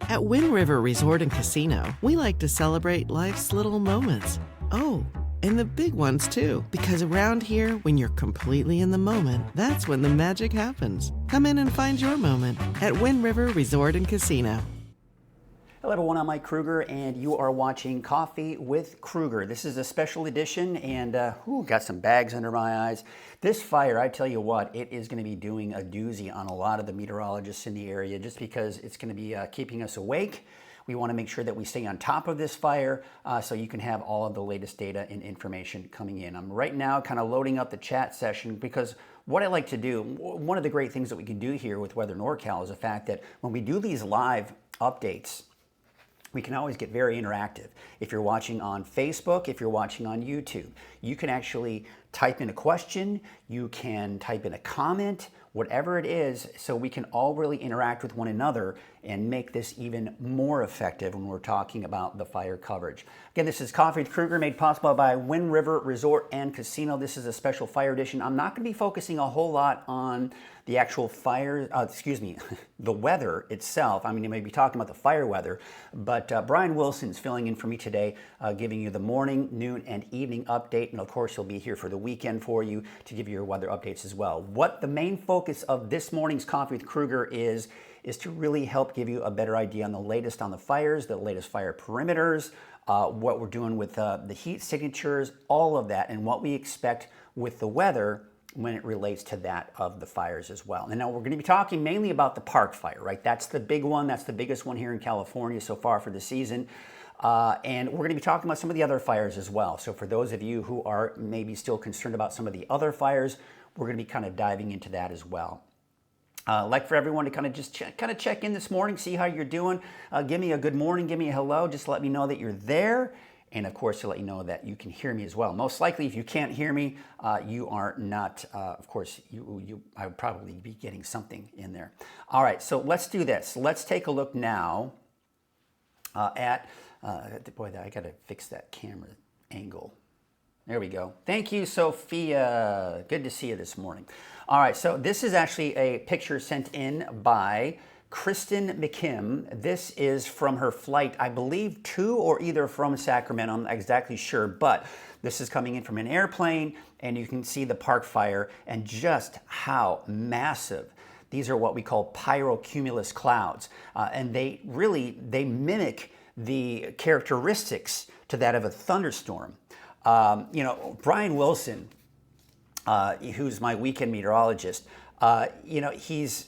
At Wind River Resort and Casino, we like to celebrate life's little moments. Oh, and the big ones too, because around here, when you're completely in the moment, that's when the magic happens. Come in and find your moment at Wind River Resort and Casino. Hello everyone, I'm Mike Krueger and you are watching Coffee with Krueger. This is a special edition and got some bags under my eyes. This fire, I tell you what, it is going to be doing a doozy on a lot of the meteorologists in the area just because it's going to be keeping us awake. We want to make sure that we stay on top of this fire so you can have all of the latest data and information coming in. I'm right now kind of loading up the chat session because what I like to do, one of the great things that we can do here with Weather NorCal is the fact that when we do these live updates, we can always get very interactive. If you're watching on Facebook, if you're watching on YouTube, you can actually type in a question, you can type in a comment, whatever it is, so we can all really interact with one another and make this even more effective when we're talking about the fire coverage. Again, this is Coffee with Krueger, made possible by Wind River Resort and Casino. This is a special fire edition. I'm not going to be focusing a whole lot on the actual fire, the weather itself. I mean, you may be talking about the fire weather, but Brian Wilson's filling in for me today, giving you the morning, noon, and evening update. And of course, he'll be here for the weekend for you to give you your weather updates as well. What the main focus of this morning's Coffee with Krueger is to really help give you a better idea on the latest on the fires, the latest fire perimeters, what we're doing with the heat signatures, all of that, and what we expect with the weather when it relates to that of the fires as well. And now we're going to be talking mainly about the park fire, right? That's the big one. That's the biggest one here in California so far for the season. And we're going to be talking about some of the other fires as well. So for those of you who are maybe still concerned about some of the other fires, we're going to be kind of diving into that as well. Like for everyone to kind of just check in this morning, see how you're doing. Give me a good morning, give me a hello. Just let me know that you're there. And of course, to let you know that you can hear me as well. Most likely, if you can't hear me, you are not, of course, I would probably be getting something in there. All right, so let's do this. Let's take a look now at, boy, I got to fix that camera angle. There we go. Thank you, Sophia. Good to see you this morning. All right, so this is actually a picture sent in by Kristen McKim. This is from her flight, I believe, to or either from Sacramento. I'm not exactly sure, but this is coming in from an airplane, and you can see the park fire and just how massive. These are what we call pyrocumulus clouds, and they mimic the characteristics to that of a thunderstorm. Brian Wilson, who's my weekend meteorologist, he's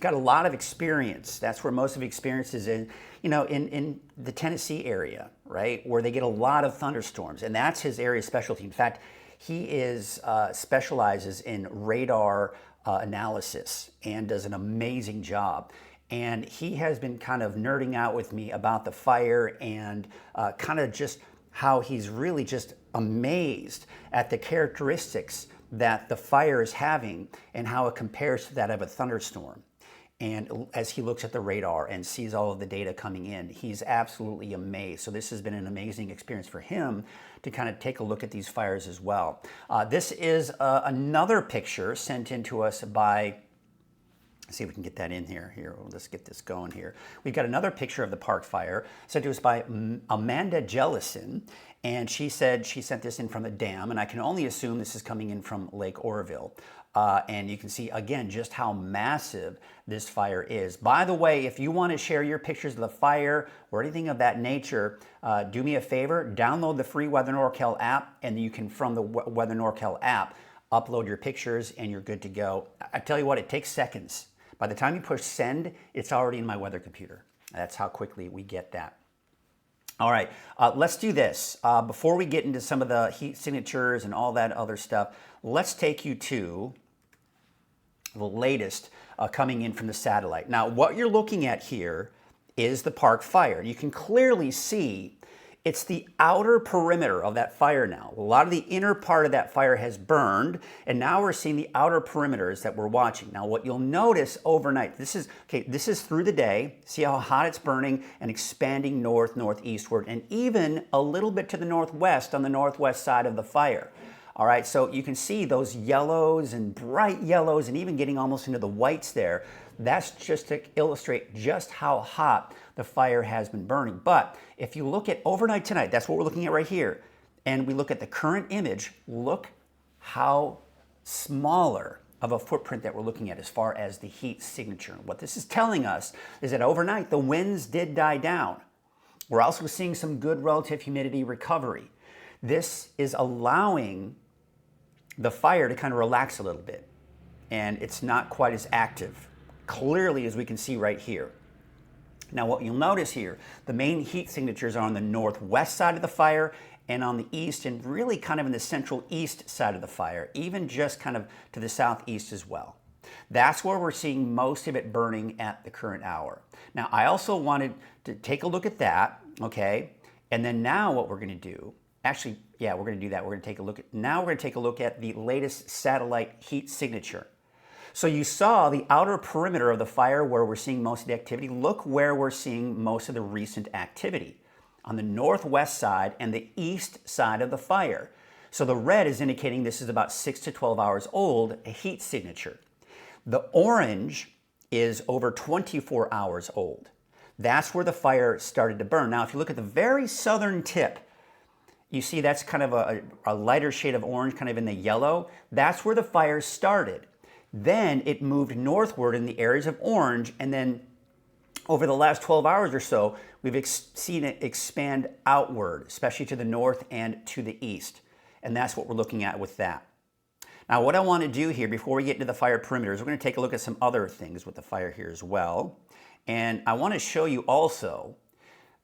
got a lot of experience. That's where most of the experience is in the Tennessee area, right? Where they get a lot of thunderstorms, and that's his area of specialty. In fact, he specializes in radar analysis and does an amazing job. And he has been kind of nerding out with me about the fire and kind of just how he's really just amazed at the characteristics that the fire is having and how it compares to that of a thunderstorm. And as he looks at the radar and sees all of the data coming in, he's absolutely amazed. So this has been an amazing experience for him to kind of take a look at these fires as well. This is another picture sent in to us by, let's see if we can get that in here. Let's get this going here. We've got another picture of the park fire sent to us by Amanda Jellison. And she said she sent this in from a dam, and I can only assume this is coming in from Lake Oroville. And you can see, again, just how massive this fire is. By the way, if you want to share your pictures of the fire or anything of that nature, do me a favor, download the free Weather NorCal app, and you can, from the Weather NorCal app, upload your pictures, and you're good to go. I tell you what, it takes seconds. By the time you push send, it's already in my weather computer. That's how quickly we get that. All right, let's do this. Before we get into some of the heat signatures and all that other stuff, let's take you to the latest coming in from the satellite. Now, what you're looking at here is the park fire. You can clearly see it's the outer perimeter of that fire now. A lot of the inner part of that fire has burned, and now we're seeing the outer perimeters that we're watching. Now, what you'll notice overnight, this is through the day. See how hot it's burning and expanding north, northeastward, and even a little bit to the northwest on the northwest side of the fire. All right, so you can see those yellows and bright yellows and even getting almost into the whites there. That's just to illustrate just how hot the fire has been burning. But if you look at overnight tonight, that's what we're looking at right here, and we look at the current image, look how smaller of a footprint that we're looking at as far as the heat signature. What this is telling us is that overnight the winds did die down. We're also seeing some good relative humidity recovery. This is allowing the fire to kind of relax a little bit, and it's not quite as active, clearly, as we can see right here. Now, what you'll notice here, the main heat signatures are on the northwest side of the fire and on the east, and really kind of in the central east side of the fire, even just kind of to the southeast as well. That's where we're seeing most of it burning at the current hour. Now, I also wanted to take a look at that, okay? And then now what we're going to do, actually, yeah, we're going to do that. We're going to take a look at, now we're going to take a look at the latest satellite heat signature. So you saw the outer perimeter of the fire where we're seeing most of the activity. Look where we're seeing most of the recent activity, on the northwest side and the east side of the fire. So the red is indicating this is about 6 to 12 hours old, a heat signature. The orange is over 24 hours old. That's where the fire started to burn. Now, if you look at the very southern tip, you see that's kind of a lighter shade of orange, kind of in the yellow. That's where the fire started. Then it moved northward in the areas of orange, and then over the last 12 hours or so, we've seen it expand outward, especially to the north and to the east. And that's what we're looking at with that. Now, what I want to do here before we get into the fire perimeters, we're going to take a look at some other things with the fire here as well. And I want to show you also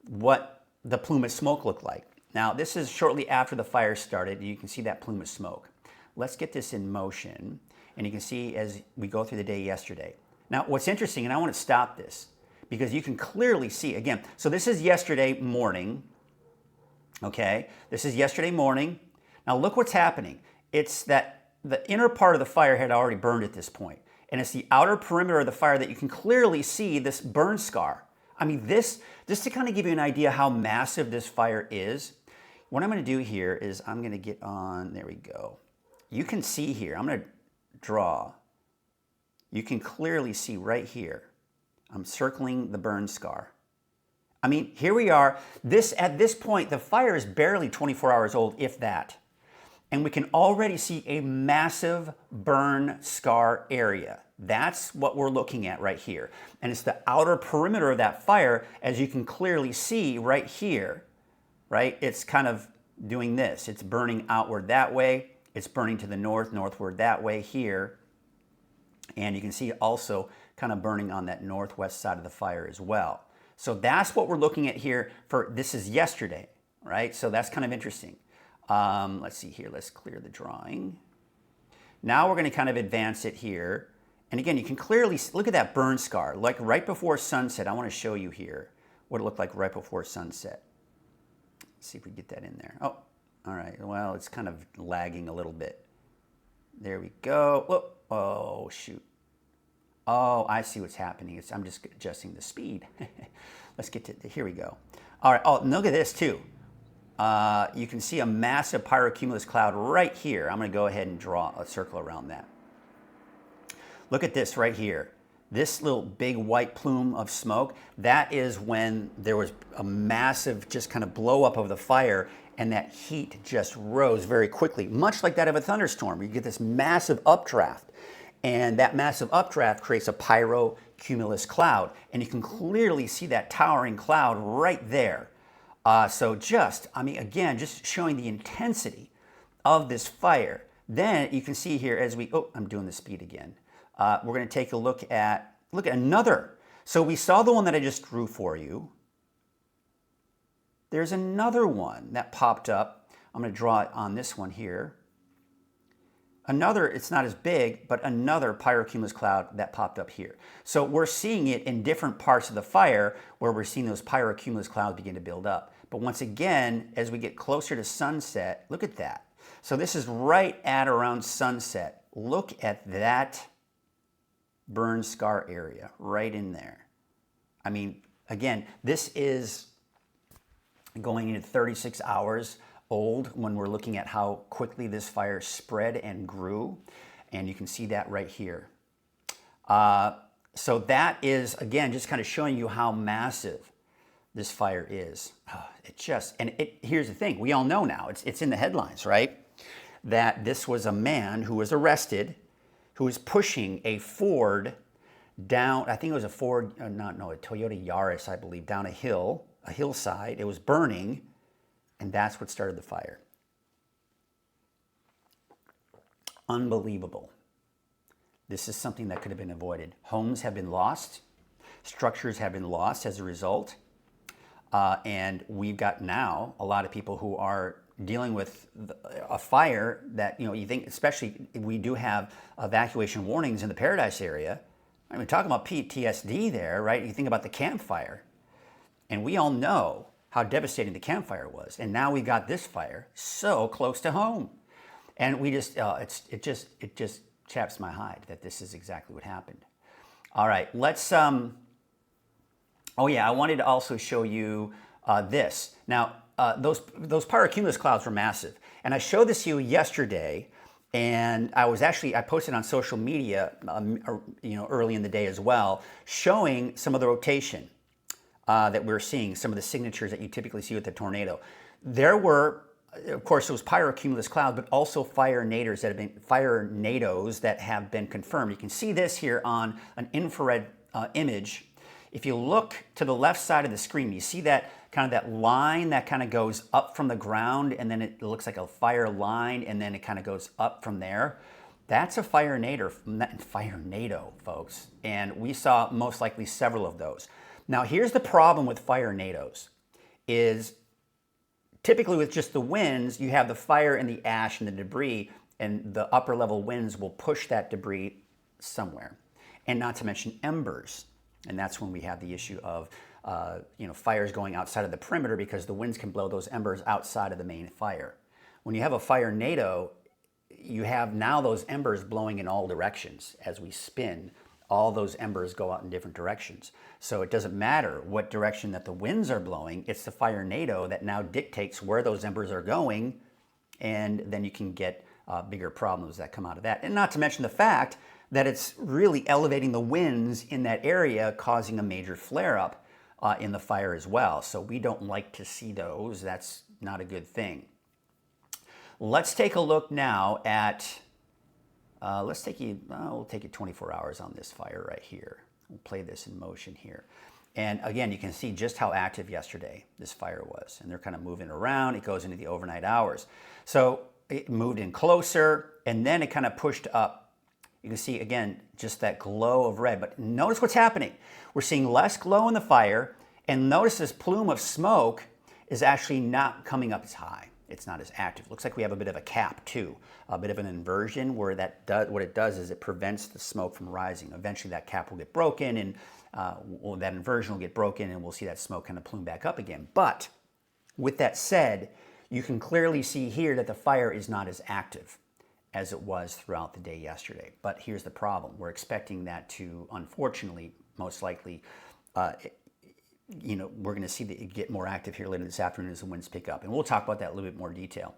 what the plume of smoke looked like. Now, this is shortly after the fire started. You can see that plume of smoke. Let's get this in motion. And you can see as we go through the day yesterday. Now, what's interesting, and I want to stop this, because you can clearly see, again, so this is yesterday morning, okay? This is yesterday morning. Now, look what's happening. It's that the inner part of the fire had already burned at this point, and it's the outer perimeter of the fire that you can clearly see this burn scar. I mean, this, just to kind of give you an idea how massive this fire is, what I'm going to do here is I'm going to get on, there we go. You can see here, I'm going to draw. You can clearly see right here. I'm circling the burn scar. I mean, here we are. At this point, the fire is barely 24 hours old, if that. And we can already see a massive burn scar area. That's what we're looking at right here. And it's the outer perimeter of that fire, as you can clearly see right here, right? It's kind of doing this. It's burning outward that way. It's burning to the north, northward that way here. And you can see also kind of burning on that northwest side of the fire as well. So that's what we're looking at here for, this is yesterday, right? So that's kind of interesting. Let's see here, let's clear the drawing. Now we're going to kind of advance it here. And again, you can clearly look at that burn scar, like right before sunset. I want to show you here what it looked like right before sunset. Let's see if we get that in there. Oh, all right. Well, it's kind of lagging a little bit. There we go. Whoa. Oh, shoot. Oh, I see what's happening. I'm just adjusting the speed. Let's get to, here we go. All right. Oh, look at this too. You can see a massive pyrocumulus cloud right here. I'm going to go ahead and draw a circle around that. Look at this right here. This little big white plume of smoke, that is when there was a massive just kind of blow up of the fire, and that heat just rose very quickly, much like that of a thunderstorm. You get this massive updraft, and that massive updraft creates a pyrocumulus cloud, and you can clearly see that towering cloud right there. So just, I mean, again, just showing the intensity of this fire. Then you can see here as we, oh, I'm doing the speed again. We're going to take a look at another. So we saw the one that I just drew for you. There's another one that popped up. I'm going to draw it on this one here. another, it's not as big, but another pyrocumulus cloud that popped up here. So we're seeing it in different parts of the fire where we're seeing those pyrocumulus clouds begin to build up. But once again, as we get closer to sunset, look at that. So this is right at around sunset. Look at that burn scar area right in there. I mean, again, this is going into 36 hours old when we're looking at how quickly this fire spread and grew. And you can see that right here. So that is, again, just kind of showing you how massive this fire is. Here's the thing, we all know now, it's in the headlines, right? That this was a man who was arrested, who was pushing a Ford down, I think it was a Toyota Yaris, I believe, down a hillside. It was burning, and that's what started the fire. Unbelievable. This is something that could have been avoided. Homes have been lost. Structures have been lost as a result. And we've got now a lot of people who are dealing with a fire that, you think, especially we do have evacuation warnings in the Paradise area. I mean, talking about PTSD there, right? You think about the campfire. And we all know how devastating the campfire was. And now we've got this fire so close to home. And we just, it just chaps my hide that this is exactly what happened. All right, let's, oh yeah, I wanted to also show you this. Now, those pyrocumulus clouds were massive. And I showed this to you yesterday, and I posted on social media, early in the day as well, showing some of the rotation that we're seeing, some of the signatures that you typically see with the tornado. There were, of course, those pyrocumulus clouds, but also fire nados that have been confirmed. You can see this here on an infrared image. If you look to the left side of the screen, you see that kind of that line that kind of goes up from the ground, and then it looks like a fire line, and then it kind of goes up from there. That's a fire nado, folks. And we saw most likely several of those. Now, here's the problem with fire nados is typically with just the winds, you have the fire and the ash and the debris, and the upper level winds will push that debris somewhere. And not to mention embers. And that's when we have the issue of fires going outside of the perimeter because the winds can blow those embers outside of the main fire. When you have a fire nado, you have now those embers blowing in all directions. As we spin, all those embers go out in different directions. So it doesn't matter what direction that the winds are blowing, it's the fire nado that now dictates where those embers are going, and then you can get bigger problems that come out of that. And not to mention the fact that it's really elevating the winds in that area, causing a major flare-up in the fire as well. So we don't like to see those. That's not a good thing. Let's take a look now at, we'll take it 24 hours on this fire right here. We'll play this in motion here. And again, you can see just how active yesterday this fire was. And they're kind of moving around. It goes into the overnight hours. So it moved in closer, and then it kind of pushed up. You can see, again, just that glow of red. But notice what's happening. We're seeing less glow in the fire, and notice this plume of smoke is actually not coming up as high. It's not as active. Looks like we have a bit of a cap, too. A bit of an inversion where what it does is it prevents the smoke from rising. Eventually, that cap will get broken, and that inversion will get broken, and we'll see that smoke kind of plume back up again. But with that said, you can clearly see here that the fire is not as active as it was throughout the day yesterday. But here's the problem. We're expecting that to, unfortunately, most likely, we're going to see it get more active here later this afternoon as the winds pick up. And we'll talk about that in a little bit more detail.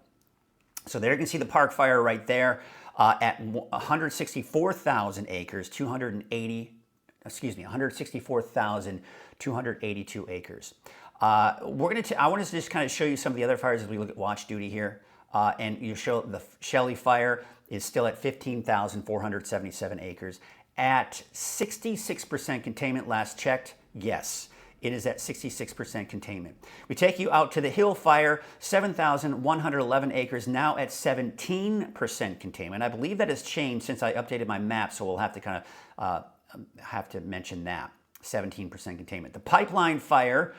So there you can see the park fire right there at 164,000 acres, 164,282 acres. I want to just kind of show you some of the other fires as we look at watch duty here. And you show the Shelley fire is still at 15,477 acres. At 66% containment last checked, yes, it is at 66% containment. We take you out to the Hill fire, 7,111 acres, now at 17% containment. I believe that has changed since I updated my map, so we'll have to kind of have to mention that, 17% containment. The Pipeline fire,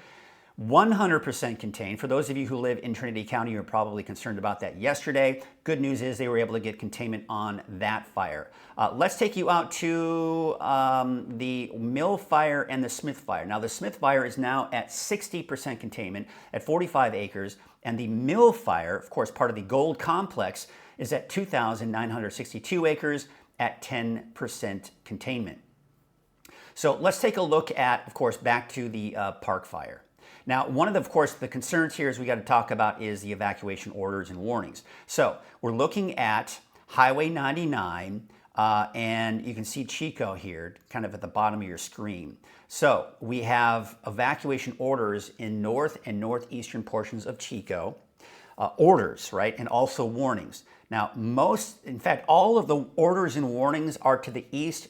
100% contained. For those of you who live in Trinity County, you're probably concerned about that yesterday. Good news is they were able to get containment on that fire. Let's take you out to the Mill Fire and the Smith Fire. Now, the Smith Fire is now at 60% containment at 45 acres, and the Mill Fire, of course, part of the Gold Complex, is at 2,962 acres at 10% containment. So let's take a look at, of course, back to the Park Fire. Now, one of course, the concerns here is we got to talk about is the evacuation orders and warnings. So we're looking at Highway 99, and you can see Chico here, kind of at the bottom of your screen. So we have evacuation orders in north and northeastern portions of Chico, orders, right, and also warnings. Now, in fact, all of the orders and warnings are to the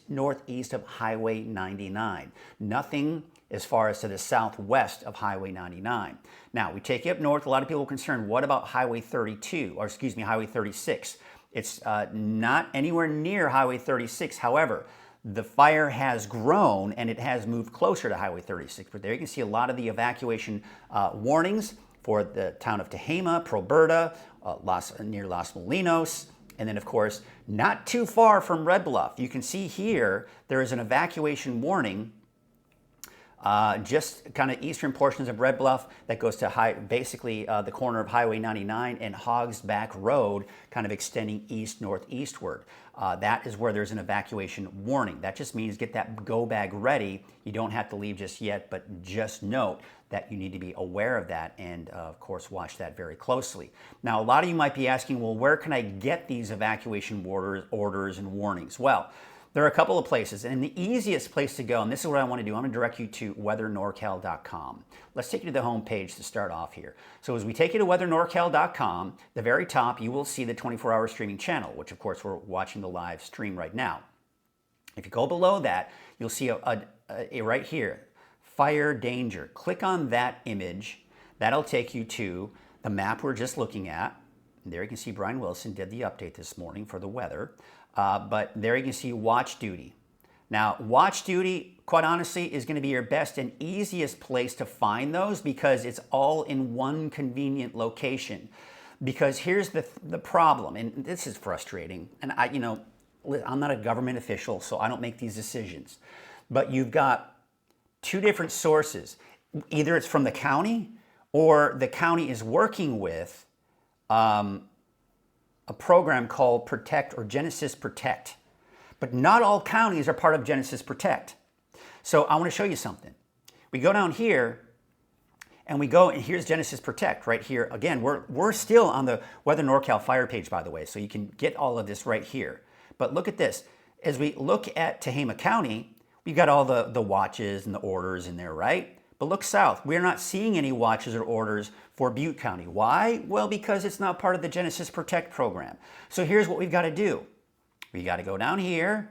northeast of Highway 99. Nothing as far as to the southwest of Highway 99. Now, we take it up north. A lot of people are concerned, what about Highway 32, or excuse me, Highway 36? It's not anywhere near Highway 36. However, the fire has grown and it has moved closer to Highway 36. But there you can see a lot of the evacuation warnings for the town of Tehama, Proberta, near Los Molinos, and then, of course, not too far from Red Bluff. You can see here there is an evacuation warning just kind of eastern portions of Red Bluff that goes to basically the corner of Highway 99 and Hogs Back Road, kind of extending east-northeastward. That is where there's an evacuation warning. That just means get that go bag ready. You don't have to leave just yet, but just note that you need to be aware of that and, of course, watch that very closely. Now, a lot of you might be asking, well, where can I get these evacuation orders and warnings? Well, there are a couple of places, and the easiest place to go, and this is what I want to do, I'm going to direct you to weathernorcal.com. Let's take you to the home page to start off here. So as we take you to weathernorcal.com, the very top, you will see the 24-hour streaming channel, which of course we're watching the live stream right now. If you go below that, you'll see right here, fire danger. Click on that image. That'll take you to the map we're just looking at. And there you can see Brian Wilson did the update this morning for the weather. But there you can see watch duty. Now, watch duty, quite honestly, is going to be your best and easiest place to find those because it's all in one convenient location. Because here's the problem, and this is frustrating, and I'm not a government official, so I don't make these decisions. But you've got two different sources. Either it's from the county or the county is working with a program called Protect or Genesis Protect. But not all counties are part of Genesis Protect. So I want to show you something. We go down here and here's Genesis Protect right here. Again, we're still on the Weather NorCal fire page, by the way, so you can get all of this right here. But look at this. As we look at Tehama County, we've got all the watches and the orders in there, right? But look south. We're not seeing any watches or orders for Butte County. Why? Well, because it's not part of the Genesis Protect program. So here's what we've got to do. We got to go down here.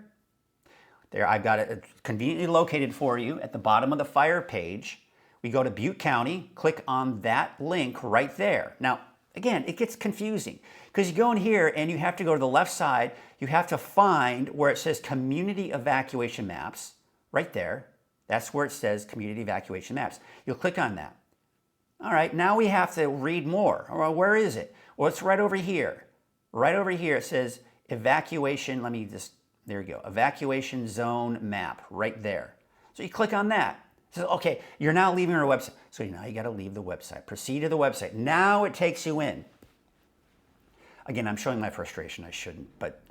There, I've got it conveniently located for you at the bottom of the fire page. We go to Butte County, click on that link right there. Now, again, it gets confusing because you go in here and you have to go to the left side. You have to find where it says Community Evacuation Maps right there. That's where it says Community Evacuation Maps. You'll click on that. All right, now we have to read more. Well, where is it? Well, it's right over here. Right over here it says Evacuation, there you go, Evacuation Zone Map, right there. So you click on that. It says, okay, you're now leaving our website. So now you got to leave the website. Proceed to the website. Now it takes you in. Again, I'm showing my frustration. I shouldn't, but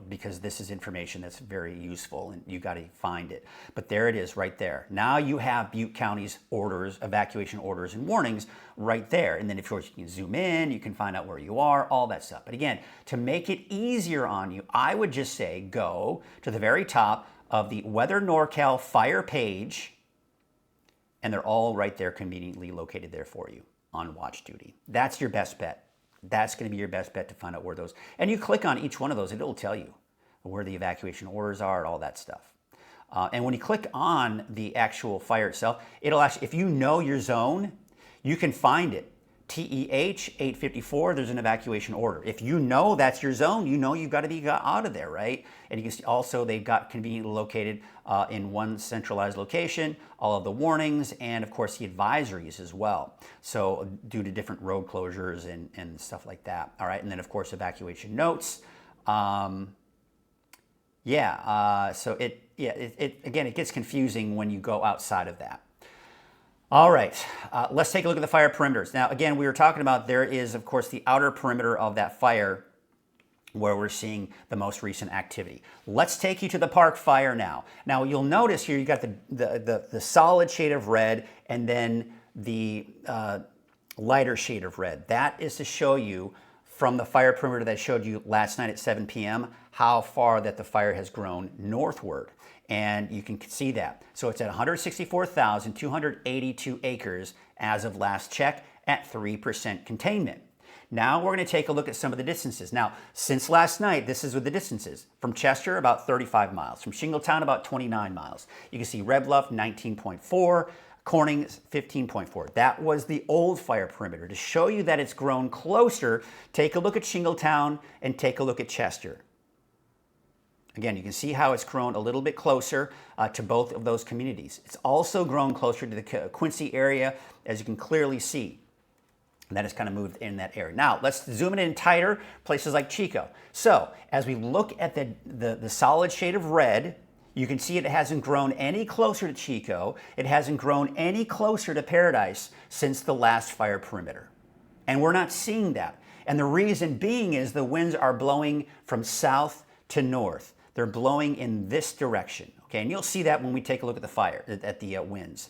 because this is information that's very useful and you got to find it. But there it is right there. Now you have Butte County's orders, evacuation orders and warnings right there. And then of course you can zoom in, you can find out where you are, all that stuff. But again, to make it easier on you, I would just say go to the very top of the Weather NorCal fire page, and they're all right there conveniently located there for you on watch duty. That's your best bet. That's going to be your best bet to find out where those, and you click on each one of those, it'll tell you where the evacuation orders are and all that stuff. And when you click on the actual fire itself, it'll actually, if you know your zone, you can find it TEH 854, there's an evacuation order. If you know that's your zone, you know you've got to be out of there, right? And you can see also they've got conveniently located in one centralized location, all of the warnings, and of course the advisories as well. So due to different road closures and stuff like that. All right, and then of course evacuation notes. So it gets confusing when you go outside of that. All right, let's take a look at the fire perimeters. Now, again, we were talking about there is, of course, the outer perimeter of that fire where we're seeing the most recent activity. Let's take you to the park fire now. Now, you'll notice here you got the solid shade of red and then the lighter shade of red. That is to show you from the fire perimeter that I showed you last night at 7 p.m. how far that the fire has grown northward. And you can see that. So it's at 164,282 acres as of last check at 3% containment. Now we're going to take a look at some of the distances. Now, since last night, this is with the distances. From Chester, about 35 miles. From Shingletown, about 29 miles. You can see Red Bluff, 19.4. Corning, 15.4. That was the old fire perimeter. To show you that it's grown closer, take a look at Shingletown and take a look at Chester. Again, you can see how it's grown a little bit closer to both of those communities. It's also grown closer to the Quincy area, as you can clearly see. That has kind of moved in that area. Now, let's zoom it in tighter, places like Chico. So, as we look at the solid shade of red, you can see it hasn't grown any closer to Chico. It hasn't grown any closer to Paradise since the last fire perimeter. And we're not seeing that. And the reason being is the winds are blowing from south to north. They're blowing in this direction, okay? And you'll see that when we take a look at the fire, at the winds.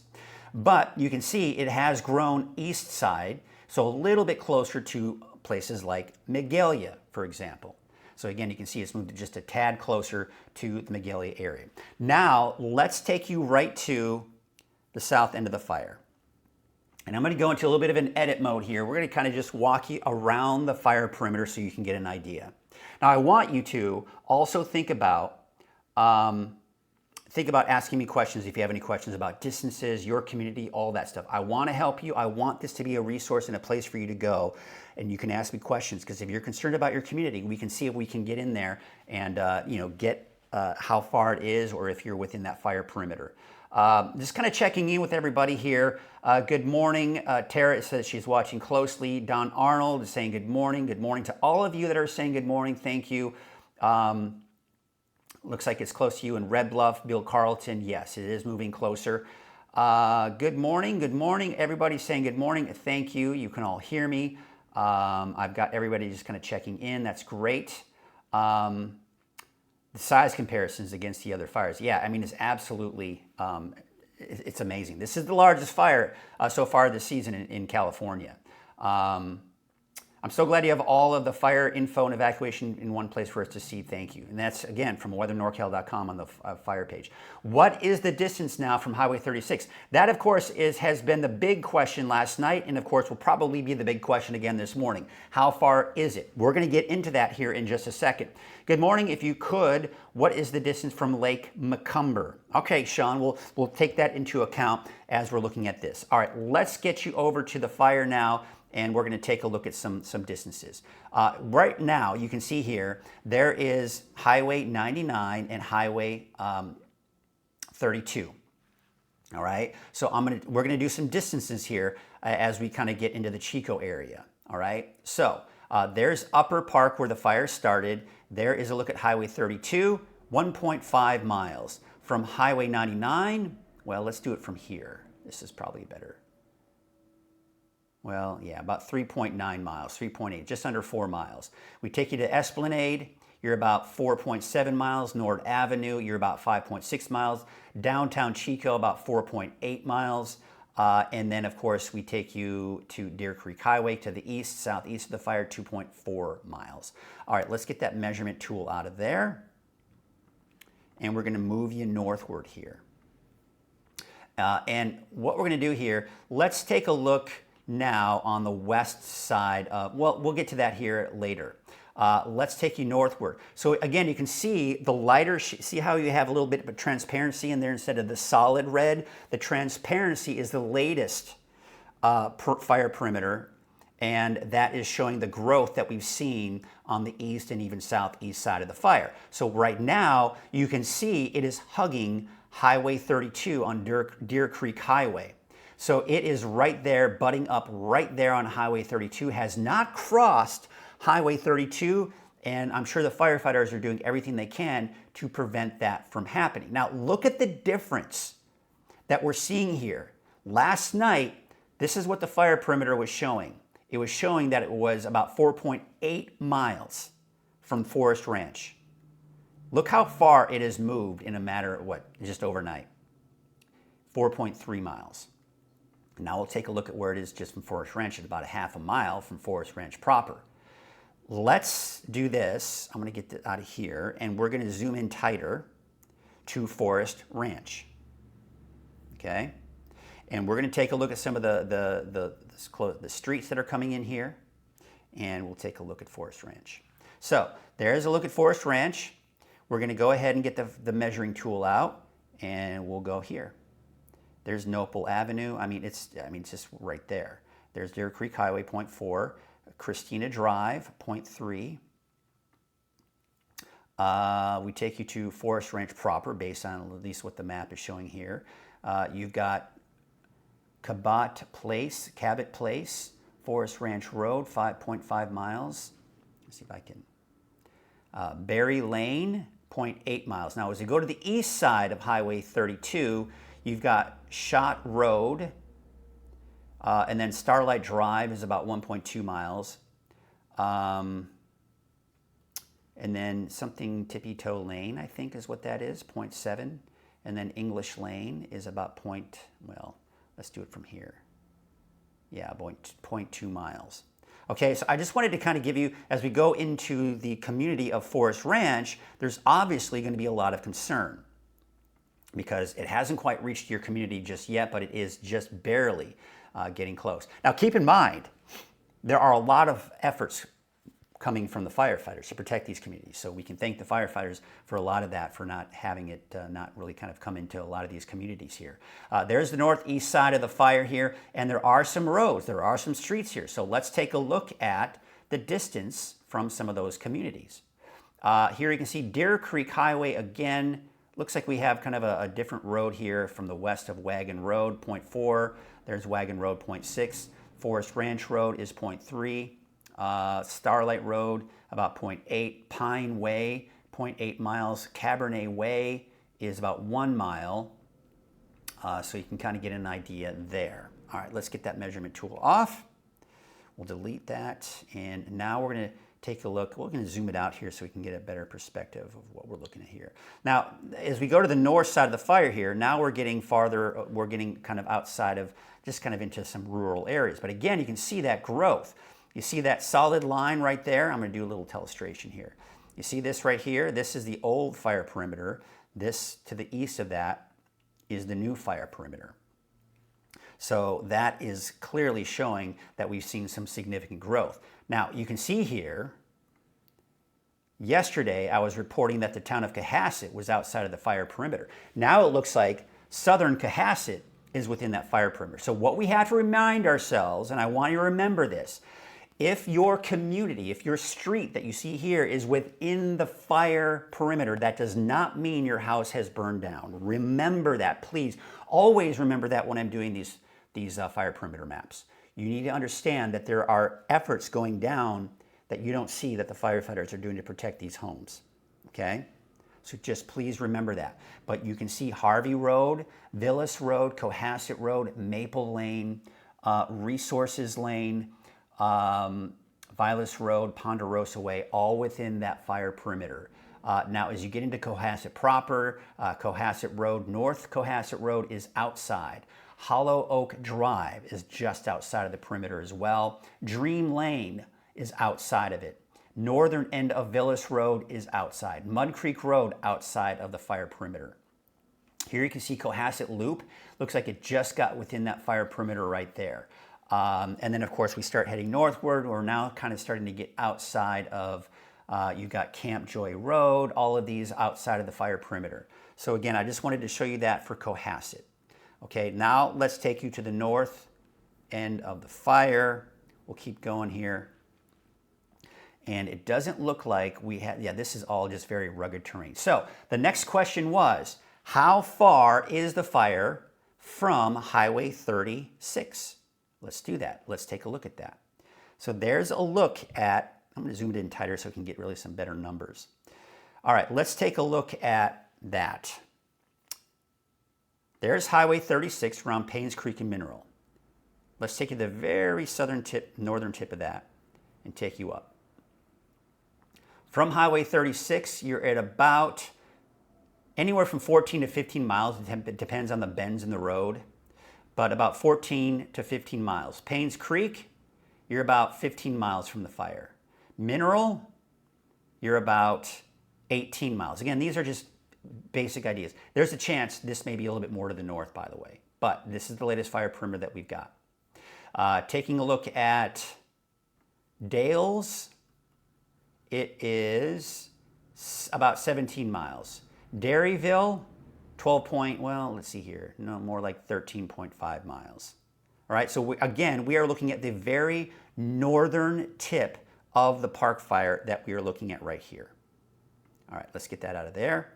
But you can see it has grown east side, so a little bit closer to places like Magalia, for example. So again, you can see it's moved just a tad closer to the Magalia area. Now, let's take you right to the south end of the fire. And I'm going to go into a little bit of an edit mode here. We're going to kind of just walk you around the fire perimeter so you can get an idea. Now, I want you to also think about asking me questions if you have any questions about distances, your community, all that stuff. I want to help you. I want this to be a resource and a place for you to go, and you can ask me questions because if you're concerned about your community, we can see if we can get in there and get how far it is or if you're within that fire perimeter. Just kind of checking in with everybody here. Good morning. Tara says she's watching closely. Don Arnold is saying good morning. Good morning to all of you that are saying good morning. Thank you. Looks like it's close to you in Red Bluff. Bill Carlton, yes, it is moving closer. Good morning. Good morning. Everybody's saying good morning. Thank you. You can all hear me. I've got everybody just kind of checking in. That's great. The size comparisons against the other fires. Yeah, I mean, it's absolutely, it's amazing. This is the largest fire so far this season in California. I'm so glad you have all of the fire info and evacuation in one place for us to see. Thank you. And that's, again, from weathernorcal.com on the fire page. What is the distance now from Highway 36? That, of course, has been the big question last night, and, of course, will probably be the big question again this morning. How far is it? We're going to get into that here in just a second. Good morning. If you could, what is the distance from Lake Macomber? Okay, Sean, we'll take that into account as we're looking at this. All right, let's get you over to the fire now, and we're going to take a look at some distances. Right now, you can see here, there is Highway 99 and Highway 32. All right, so we're going to do some distances here as we kind of get into the Chico area. All right, so there's Upper Park where the fire started. There is a look at Highway 32, 1.5 miles. From Highway 99, well, let's do it from here. This is probably better. Well, yeah, about 3.9 miles, 3.8, just under 4 miles. We take you to Esplanade, you're about 4.7 miles. Nord Avenue, you're about 5.6 miles. Downtown Chico, about 4.8 miles. And then, of course, we take you to Deer Creek Highway to the east, southeast of the fire, 2.4 miles. All right, let's get that measurement tool out of there. And we're going to move you northward here. And what we're going to do here, let's take a look now on the west side of, well, we'll get to that here later. Let's take you northward. So again, you can see the lighter, see how you have a little bit of transparency in there instead of the solid red? The transparency is the latest fire perimeter And that is showing the growth that we've seen on the east and even southeast side of the fire. So right now, you can see it is hugging Highway 32 on Deer Creek Highway. So it is right there, butting up right there on Highway 32, has not crossed Highway 32, and I'm sure the firefighters are doing everything they can to prevent that from happening. Now, look at the difference that we're seeing here. Last night, this is what the fire perimeter was showing. It was showing that it was about 4.8 miles from Forest Ranch. Look how far it has moved in a matter of what, just overnight. 4.3 miles. Now we'll take a look at where it is just from Forest Ranch. It's about a half a mile from Forest Ranch proper. Let's do this. I'm going to get it out of here, and we're going to zoom in tighter to Forest Ranch. Okay? And we're going to take a look at some of the streets that are coming in here, and we'll take a look at Forest Ranch. So there's a look at Forest Ranch. We're going to go ahead and get the measuring tool out, and we'll go here. There's Nopal Avenue. I mean, it's just right there. There's Deer Creek Highway, 0.4. Christina Drive, 0.3. We take you to Forest Ranch proper, based on at least what the map is showing here. You've got Cabot Place, Forest Ranch Road, 5.5 miles. Let's see if I can. Berry Lane, 0.8 miles. Now, as you go to the east side of Highway 32, you've got Shot Road, and then Starlight Drive is about 1.2 miles. And then something Tippy Toe Lane, I think is what that is, 0.7. And then English Lane is about let's do it from here. Yeah, 0.2 miles. Okay, so I just wanted to kind of give you, as we go into the community of Forest Ranch, there's obviously going to be a lot of concern because it hasn't quite reached your community just yet, but it is just barely getting close. Now, keep in mind, there are a lot of efforts coming from the firefighters to protect these communities. So we can thank the firefighters for a lot of that, for not having it not really kind of come into a lot of these communities here. There's the northeast side of the fire here, and there are some roads, there are some streets here. So let's take a look at the distance from some of those communities. Here you can see Deer Creek Highway again. Looks like we have kind of a different road here from the west of Wagon Road, 0.4. There's Wagon Road, 0.6. Forest Ranch Road is 0.3. Starlight Road, about 0.8. Pine Way, 0.8 miles. Cabernet Way is about 1 mile. So you can kind of get an idea there. All right, let's get that measurement tool off. We'll delete that. And now we're going to take a look. We're going to zoom it out here so we can get a better perspective of what we're looking at here. Now, as we go to the north side of the fire here, now we're getting farther, we're getting kind of outside of, just kind of into some rural areas. But again, you can see that growth. You see that solid line right there? I'm going to do a little illustration here. You see this right here? This is the old fire perimeter. This to the east of that is the new fire perimeter. So that is clearly showing that we've seen some significant growth. Now, you can see here, yesterday I was reporting that the town of Cohasset was outside of the fire perimeter. Now it looks like southern Cohasset is within that fire perimeter. So what we have to remind ourselves, and I want you to remember this, if your community, if your street that you see here is within the fire perimeter, that does not mean your house has burned down. Remember that, please. Always remember that when I'm doing these fire perimeter maps. You need to understand that there are efforts going down that you don't see that the firefighters are doing to protect these homes, okay? So just please remember that. But you can see Harvey Road, Villas Road, Cohasset Road, Maple Lane, Resources Lane, Vilas Road, Ponderosa Way, all within that fire perimeter. Now, as you get into Cohasset proper, Cohasset Road, North Cohasset Road is outside. Hollow Oak Drive is just outside of the perimeter as well. Dream Lane is outside of it. Northern end of Villas Road is outside. Mud Creek Road outside of the fire perimeter. Here you can see Cohasset Loop. Looks like it just got within that fire perimeter right there. And then, of course, we start heading northward. We're now kind of starting to get outside of, you've got Camp Joy Road, all of these outside of the fire perimeter. So again, I just wanted to show you that for Cohasset. Okay, now let's take you to the north end of the fire. We'll keep going here. And it doesn't look like we had, yeah, this is all just very rugged terrain. So the next question was, how far is the fire from Highway 36? Let's do that. Let's take a look at that. So there's a look at, I'm going to zoom it in tighter so we can get really some better numbers. All right, let's take a look at that. There's Highway 36 around Paynes Creek and Mineral. Let's take you to the very southern tip, northern tip of that and take you up. From Highway 36, you're at about anywhere from 14 to 15 miles. It depends on the bends in the road, but about 14 to 15 miles. Paynes Creek, you're about 15 miles from the fire. Mineral, you're about 18 miles. Again, these are just basic ideas. There's a chance this may be a little bit more to the north, by the way, but this is the latest fire perimeter that we've got. Taking a look at Dales, it is about 17 miles. Dairyville, 12 well, let's see here. No, more like 13.5 miles. All right, so we are looking at the very northern tip of the park fire that we are looking at right here. All right, let's get that out of there.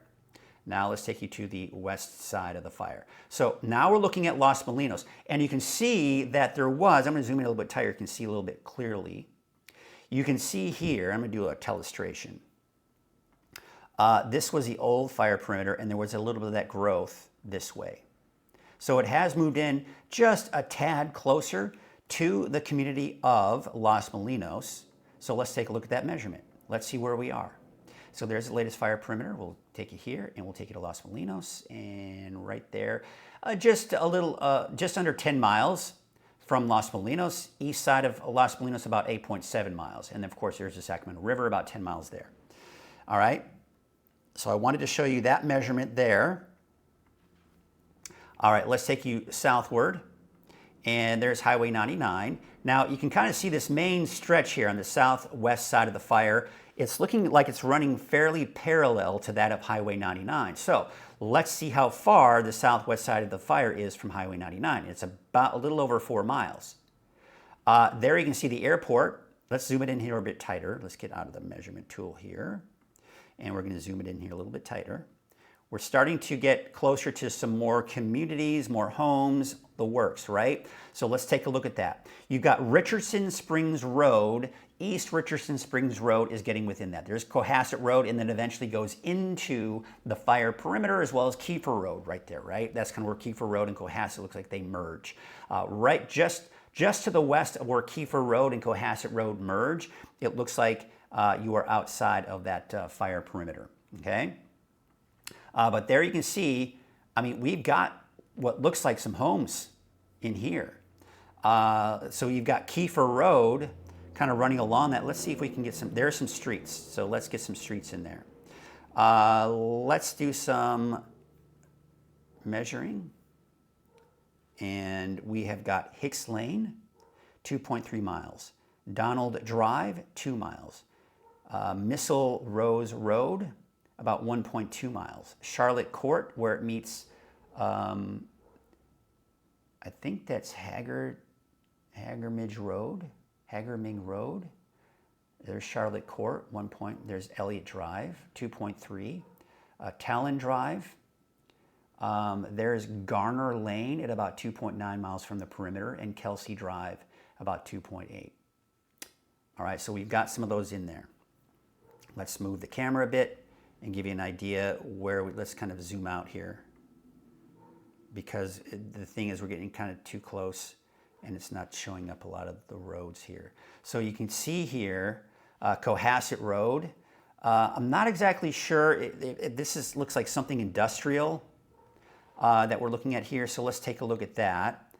Now let's take you to the west side of the fire. So now we're looking at Los Molinos, and you can see that there was, I'm going to zoom in a little bit tighter, you can see a little bit clearly. You can see here, I'm going to do a telestration. This was the old fire perimeter, and there was a little bit of that growth this way. So it has moved in just a tad closer to the community of Los Molinos. So let's take a look at that measurement. Let's see where we are. So there's the latest fire perimeter. We'll take you here, and we'll take you to Los Molinos, and right there, just a little, just under 10 miles. From Los Molinos, east side of Los Molinos, about 8.7 miles. And of course, there's the Sacramento River, about 10 miles there. All right, so I wanted to show you that measurement there. All right, let's take you southward. And there's Highway 99. Now, you can kind of see this main stretch here on the southwest side of the fire. It's looking like it's running fairly parallel to that of Highway 99. So let's see how far the southwest side of the fire is from Highway 99. It's about a little over 4 miles. There you can see the airport. Let's zoom it in here a bit tighter. Let's get out of the measurement tool here. And we're going to zoom it in here a little bit tighter. We're starting to get closer to some more communities, more homes, the works, right? So let's take a look at that. You've got Richardson Springs Road. East Richardson Springs Road is getting within that. There's Cohasset Road, and then eventually goes into the fire perimeter, as well as Kiefer Road right there, right? That's kind of where Kiefer Road and Cohasset looks like they merge. Right just to the west of where Kiefer Road and Cohasset Road merge, it looks like you are outside of that fire perimeter, okay? But there you can see, I mean, we've got what looks like some homes in here. So you've got Kiefer Road kind of running along that. Let's see if we can get some, there's some streets. So let's get some streets in there. Let's do some measuring. And we have got Hicks Lane, 2.3 miles. Donald Drive, 2 miles. Missile Rose Road, about 1.2 miles. Charlotte Court, where it meets, I think that's Hagermidge Road. There's Charlotte Court, 1 point. There's Elliott Drive, 2.3. Talon Drive. There's Garner Lane at about 2.9 miles from the perimeter, and Kelsey Drive, about 2.8. All right, so we've got some of those in there. Let's move the camera a bit and give you an idea where let's kind of zoom out here, because the thing is we're getting kind of too close and it's not showing up a lot of the roads here. So you can see here, Cohasset Road. I'm not exactly sure, this looks like something industrial that we're looking at here, so let's take a look at that.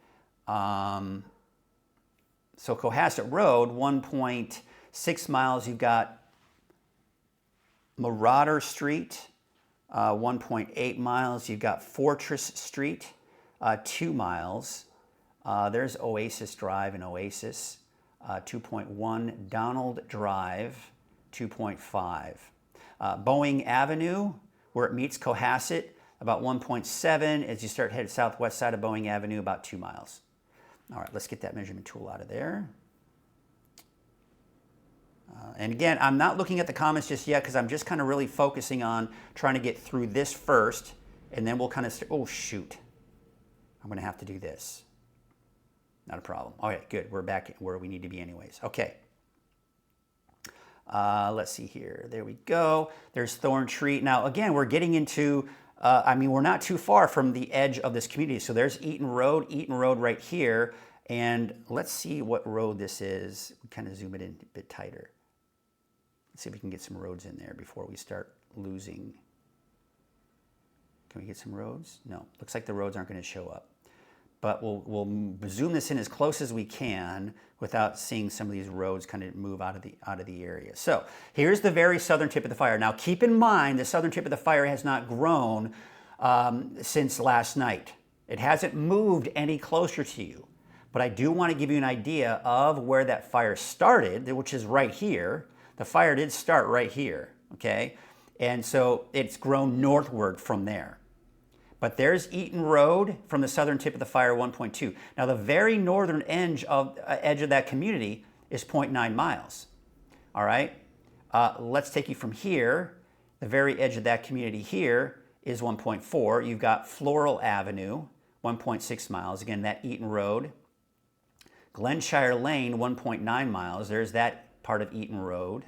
So Cohasset Road, 1.6 miles, you've got Marauder Street, 1.8 miles. You've got Fortress Street, 2 miles. There's Oasis Drive and Oasis, 2.1. Donald Drive, 2.5. Boeing Avenue, where it meets Cohasset, about 1.7. As you start headed southwest side of Boeing Avenue, about 2 miles. All right, let's get that measurement tool out of there. And again, I'm not looking at the comments just yet because I'm just kind of really focusing on trying to get through this first, and then we'll kind of, oh shoot, I'm going to have to do this. Not a problem. All right, good. We're back where we need to be anyways. Okay. Let's see here. There we go. There's Thorn Tree. Now, again, we're getting into, I mean, we're not too far from the edge of this community. So there's Eaton Road right here. And let's see what road this is. We kind of zoom it in a bit tighter. Let's see if we can get some roads in there before we start losing. Can we get some roads? No, looks like the roads aren't going to show up. But we'll zoom this in as close as we can without seeing some of these roads kind of move out of the area. So here's the very southern tip of the fire. Now keep in mind the southern tip of the fire has not grown since last night. It hasn't moved any closer to you. But I do want to give you an idea of where that fire started, which is right here. The fire did start right here, okay? And so it's grown northward from there. But there's Eaton Road from the southern tip of the fire, 1.2. Now the very northern edge of that community is 0.9 miles. All right, let's take you from here. The very edge of that community here is 1.4. You've got Floral Avenue, 1.6 miles. Again, that Eaton Road. Glenshire Lane, 1.9 miles. There's that part of Eaton Road.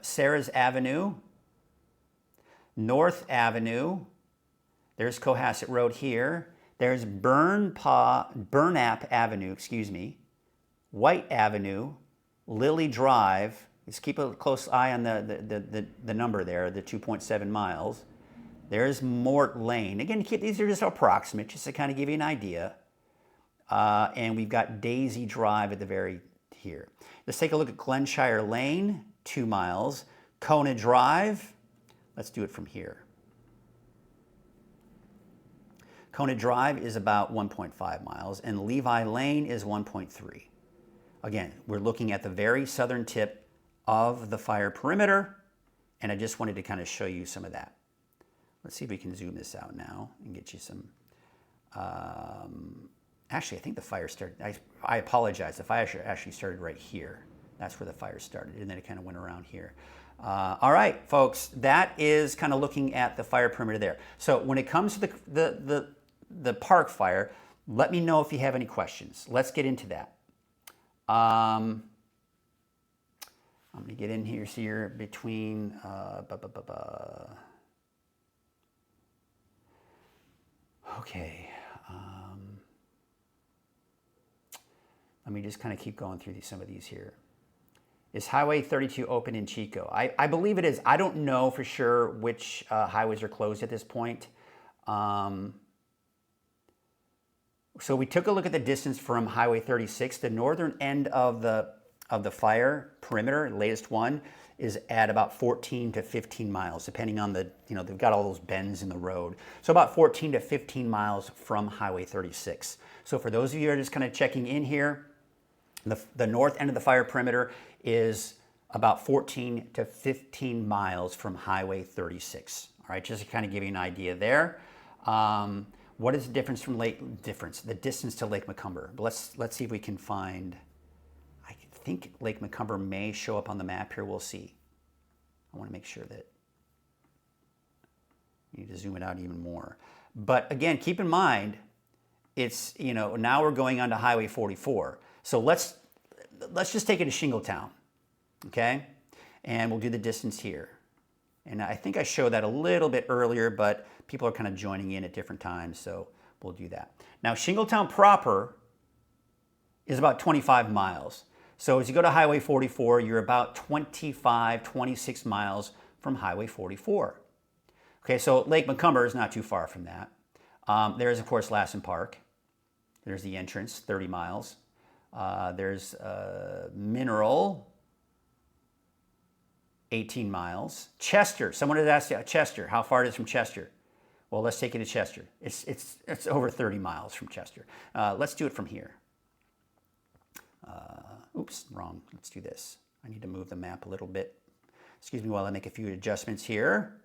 Sarah's Avenue. North Avenue. There's Cohasset Road here. There's Burnap Avenue, White Avenue, Lily Drive. Just keep a close eye on the number there, the 2.7 miles. There's Mort Lane. Again, these are just approximate, just to kind of give you an idea. And we've got Daisy Drive at the very here. Let's take a look at Glenshire Lane, 2 miles. Kona Drive, let's do it from here. Kona Drive is about 1.5 miles, and Levi Lane is 1.3. Again, we're looking at the very southern tip of the fire perimeter, and I just wanted to kind of show you some of that. Let's see if we can zoom this out now and get you some. Actually, I think the fire started, I apologize, the fire actually started right here. That's where the fire started, and then it kind of went around here. All right, folks, that is kind of looking at the fire perimeter there. So when it comes to the park fire, let me know if you have any questions. Let's get into that. I'm going to get in here between okay. Let me just kind of keep going through some of these here. Is Highway 32 open in Chico? I believe it is. I don't know for sure which highways are closed at this point. So we took a look at the distance from Highway 36. The northern end of the fire perimeter, the latest one, is at about 14 to 15 miles, depending on they've got all those bends in the road. So about 14 to 15 miles from Highway 36. So for those of you who are just kind of checking in here, the north end of the fire perimeter is about 14 to 15 miles from Highway 36. All right, just to kind of give you an idea there. What is the difference from the distance to Lake Macomber? Let's see if we can find. I think Lake Macomber may show up on the map here. We'll see. I want to make sure that you need to zoom it out even more. But again, keep in mind, it's now we're going on to Highway 44. So let's just take it to Shingletown, okay? And we'll do the distance here. And I think I showed that a little bit earlier, but people are kind of joining in at different times, so we'll do that. Now, Shingletown proper is about 25 miles. So as you go to Highway 44, you're about 25, 26 miles from Highway 44. Okay, so Lake Macomber is not too far from that. There's, of course, Lassen Park. There's the entrance, 30 miles. There's Mineral, 18 miles. Chester, someone had asked Chester, how far it is from Chester? Well, let's take it to Chester. It's over 30 miles from Chester. Let's do it from here. Oops, wrong. Let's do this. I need to move the map a little bit. Excuse me while I make a few adjustments here.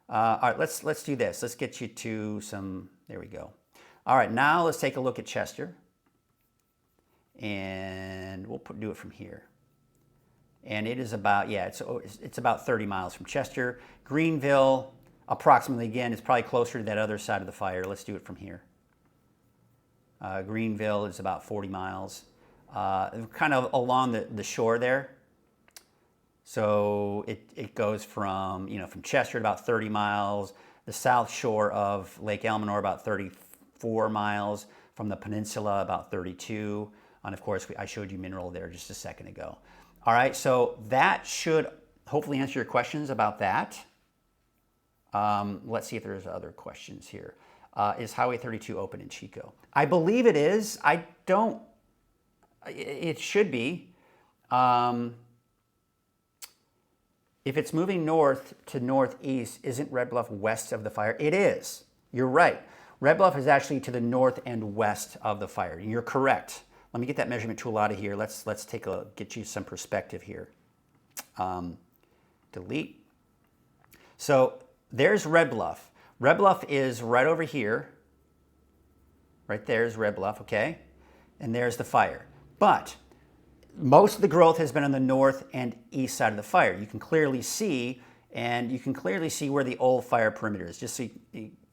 All right, let's do this. Let's get you to some, there we go. All right, now let's take a look at Chester. And we'll do it from here. and it is about, yeah, it's about 30 miles from Chester. Greenville, approximately, again, it's probably closer to that other side of the fire. Let's do it from here. Greenville is about 40 miles, kind of along the shore there. So it goes from, from Chester to about 30 miles, the south shore of Lake Elsinore about 34 miles, from the peninsula about 32, and of course I showed you Mineral there just a second ago. All right, so that should hopefully answer your questions about that. Let's see if there's other questions here. Is Highway 32 open in Chico? I believe it is. It should be. If it's moving north to northeast, isn't Red Bluff west of the fire? It is. You're right. Red Bluff is actually to the north and west of the fire. You're correct. Let me get that measurement tool out of here. Let's get you some perspective here. Delete. So there's Red Bluff. Red Bluff is right over here. Right there is Red Bluff, okay? And there's the fire. But most of the growth has been on the north and east side of the fire. You can clearly see, and you can clearly see where the old fire perimeter is. Just so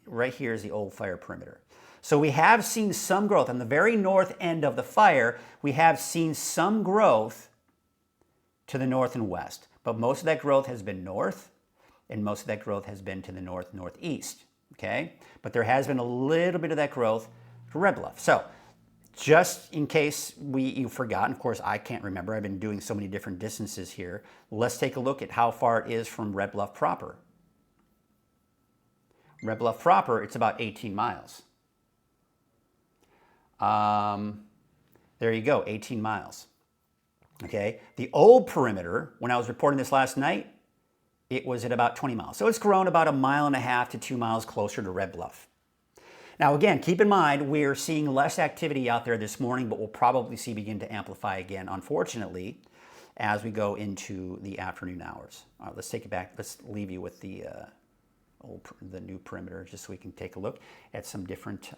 right here is the old fire perimeter. So we have seen some growth on the very north end of the fire. We have seen some growth to the north and west, but most of that growth has been north, and most of that growth has been to the northeast. Okay, but there has been a little bit of that growth to Red Bluff. So just in case you forgot, and of course I can't remember, I've been doing so many different distances here, let's take a look at how far it is from Red Bluff proper. Red Bluff proper, it's about 18 miles. There you go, 18 miles. Okay, the old perimeter, when I was reporting this last night, it was at about 20 miles. So it's grown about 1.5 miles to 2 miles closer to Red Bluff. Now again, keep in mind, we're seeing less activity out there this morning, but we'll probably see begin to amplify again, unfortunately, as we go into the afternoon hours. All right, let's take it back. Let's leave you with the new perimeter, just so we can take a look at some different.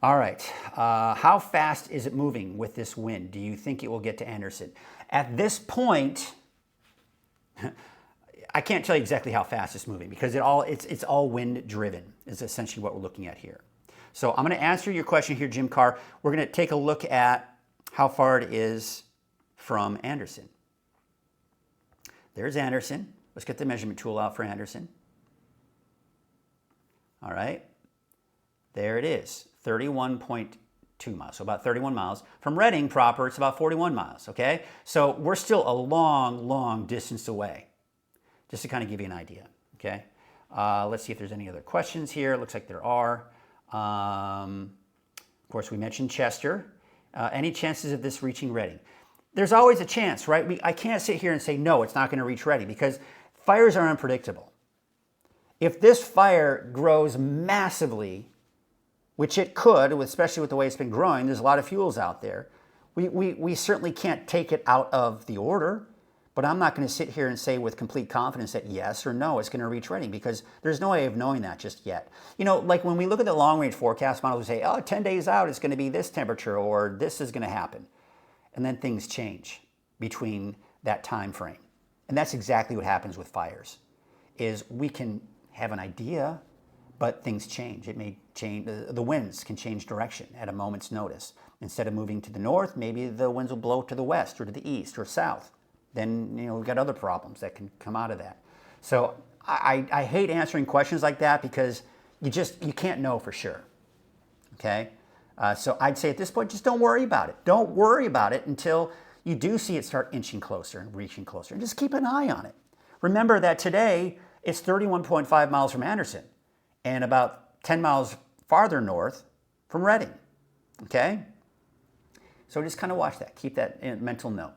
All right, how fast is it moving with this wind? Do you think it will get to Anderson? At this point, I can't tell you exactly how fast it's moving because it's all wind driven is essentially what we're looking at here. So I'm going to answer your question here, Jim Carr. We're going to take a look at how far it is from Anderson. There's Anderson. Let's get the measurement tool out for Anderson. All right. There it is, 31.2 miles, so about 31 miles. From Reading proper, it's about 41 miles, okay? So we're still a long, long distance away, just to kind of give you an idea, okay? Let's see if there's any other questions here. It looks like there are. Of course, we mentioned Chester. Any chances of this reaching Reading? There's always a chance, right? I can't sit here and say, no, it's not going to reach Reading because fires are unpredictable. If this fire grows massively, which it could, especially with the way it's been growing, there's a lot of fuels out there. We certainly can't take it out of the order, but I'm not going to sit here and say with complete confidence that yes or no, it's going to reach Reading because there's no way of knowing that just yet. You know, like when we look at the long-range forecast models, we say, oh, 10 days out, it's going to be this temperature or this is going to happen. And then things change between that time frame. And that's exactly what happens with fires, is we can have an idea, but things change. It may change. The winds can change direction at a moment's notice. Instead of moving to the north, maybe the winds will blow to the west or to the east or south. Then we've got other problems that can come out of that. So I hate answering questions like that because you can't know for sure. Okay, so I'd say at this point, just don't worry about it. Don't worry about it until you do see it start inching closer and reaching closer, and just keep an eye on it. Remember that today it's 31.5 miles from Anderson and about 10 miles farther north from Reading. Okay, so just kind of watch that. Keep that in mental note.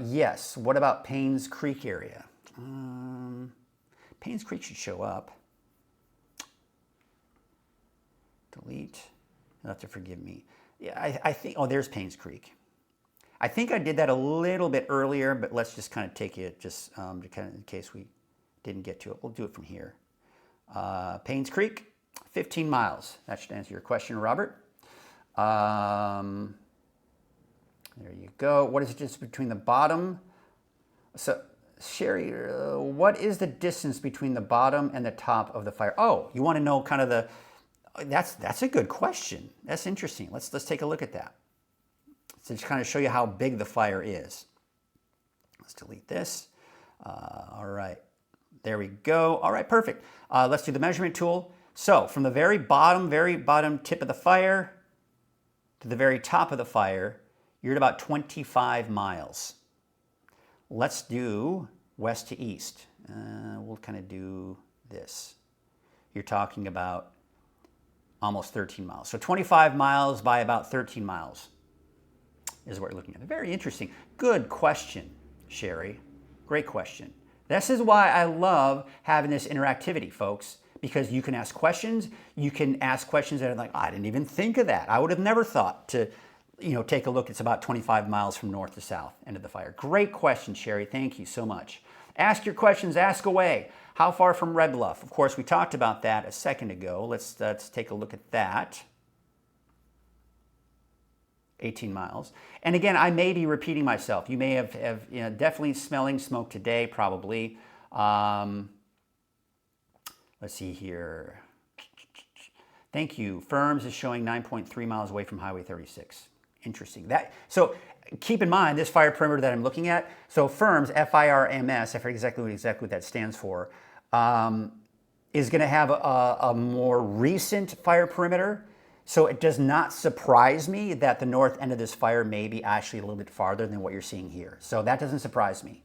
Yes, what about Paynes Creek area? Paynes Creek should show up. Delete. You'll have to forgive me. Yeah, I think, oh, there's Paynes Creek. I think I did that a little bit earlier, but let's just kind of take it just to kind of in case we didn't get to it. We'll do it from here. Paynes Creek, 15 miles. That should answer your question, Robert. There you go. What is the distance between the bottom? So, Sherry, what is the distance between the bottom and the top of the fire? Oh, you want to know kind of the... That's a good question. That's interesting. Let's take a look at that. To kind of show you how big the fire is. Let's delete this. All right. There we go. All right, perfect. Let's do the measurement tool. So from the very bottom tip of the fire to the very top of the fire, you're at about 25 miles. Let's do west to east. We'll kind of do this. You're talking about almost 13 miles. So 25 miles by about 13 miles is what we're looking at. Very interesting. Good question, Sherry. Great question. This is why I love having this interactivity, folks, because you can ask questions. You can ask questions that are like, I didn't even think of that. I would have never thought to, take a look. It's about 25 miles from north to south, end of the fire. Great question, Sherry. Thank you so much. Ask your questions. Ask away. How far from Red Bluff? Of course, we talked about that a second ago. Let's take a look at that. 18 miles. And again, I may be repeating myself. You may have definitely smelling smoke today, probably. Let's see here. Thank you. Firms is showing 9.3 miles away from Highway 36. Interesting. So keep in mind this fire perimeter that I'm looking at. So Firms, F-I-R-M-S, I forget exactly what that stands for, is going to have a more recent fire perimeter. So it does not surprise me that the north end of this fire may be actually a little bit farther than what you're seeing here. So that doesn't surprise me.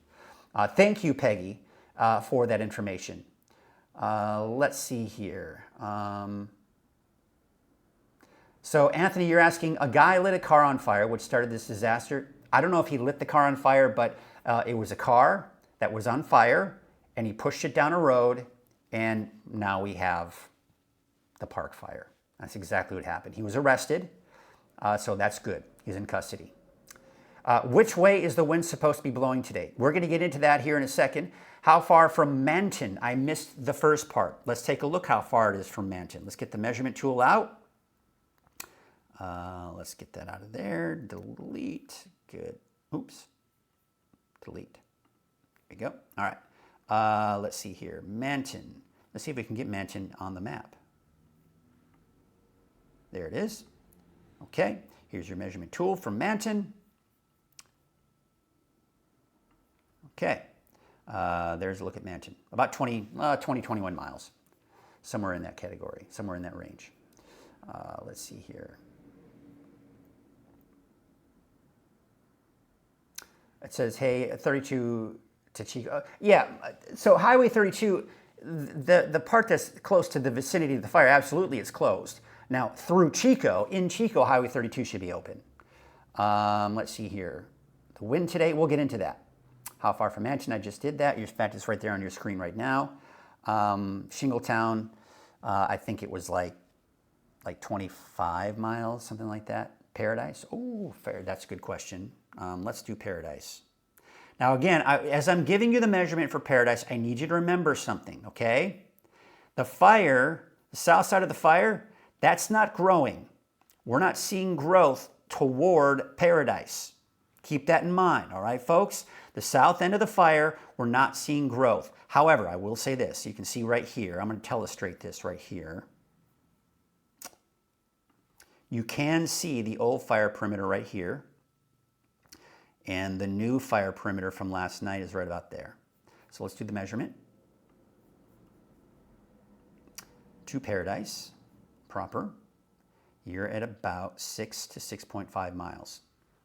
Thank you, Peggy, for that information. Let's see here. So Anthony, you're asking, a guy lit a car on fire, which started this disaster. I don't know if he lit the car on fire, but it was a car that was on fire, and he pushed it down a road, and now we have the park fire. That's exactly what happened. He was arrested, so that's good. He's in custody. Which way is the wind supposed to be blowing today? We're going to get into that here in a second. How far from Manton? I missed the first part. Let's take a look how far it is from Manton. Let's get the measurement tool out. Let's get that out of there. Delete. Good. Oops. Delete. There we go. All right. Let's see here. Manton. Let's see if we can get Manton on the map. There it is. Okay, here's your measurement tool from Manton. Okay, there's a look at Manton. About 21 miles. Somewhere in that category, somewhere in that range. Let's see here. It says, hey, 32 to Chico. Yeah, so Highway 32, the part that's close to the vicinity of the fire, absolutely it's closed. Now, through Chico, in Chico, Highway 32 should be open. Let's see here. The wind today, we'll get into that. How far from Manton? I just did that. In fact, it's right there on your screen right now. Shingletown, I think it was like 25 miles, something like that. Paradise? Oh, fair. That's a good question. Let's do Paradise. Now, again, as I'm giving you the measurement for Paradise, I need you to remember something, okay? The fire, the south side of the fire, that's not growing. We're not seeing growth toward Paradise. Keep that in mind, all right, folks? The south end of the fire, we're not seeing growth. However, I will say this. You can see right here. I'm going to illustrate this right here. You can see the old fire perimeter right here. And the new fire perimeter from last night is right about there. So let's do the measurement. To Paradise. Proper, you're at about 6 to 6.5 miles.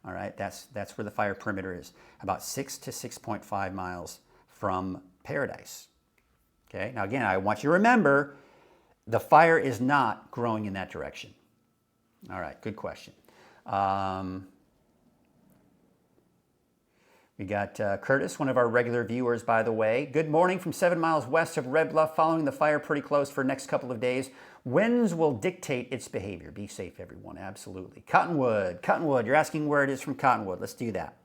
All right, that's where the fire perimeter is, about 6 to 6.5 miles from Paradise. Okay, now again, I want you to remember the fire is not growing in that direction. All right, good question. We got Curtis, one of our regular viewers, by the way. Good morning from 7 miles west of Red Bluff, following the fire pretty close for the next couple of days. Winds will dictate its behavior. Be safe, everyone. Absolutely. Cottonwood. Cottonwood. You're asking where it is from Cottonwood. Let's do that.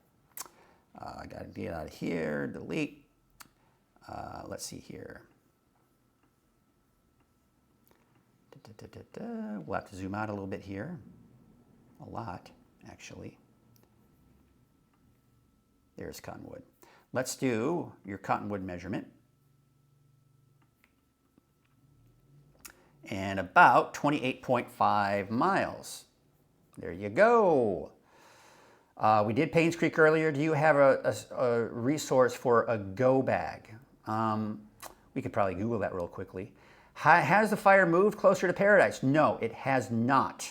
I got to get out of here. Delete. Let's see here. We'll have to zoom out a little bit here. A lot, actually. There's Cottonwood. Let's do your Cottonwood measurement. And about 28.5 miles. There you go. We did Paynes Creek earlier. Do you have a resource for a go bag? We could probably Google that real quickly. Has the fire moved closer to Paradise? No, it has not.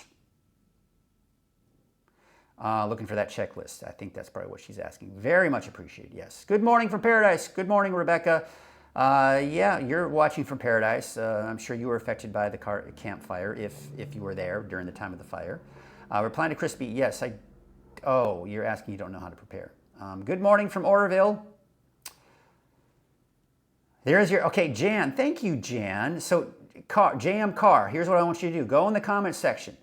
Looking for that checklist. I think that's probably what she's asking. Very much appreciated, yes. Good morning from Paradise. Good morning, Rebecca. Yeah, you're watching from Paradise. I'm sure you were affected by the campfire if you were there during the time of the fire. Replying to Crispy, yes, oh, you're asking you don't know how to prepare. Good morning from Oroville. There's your, okay, Jan. Thank you, Jan. So, JM Carr, here's what I want you to do. Go in the comments section.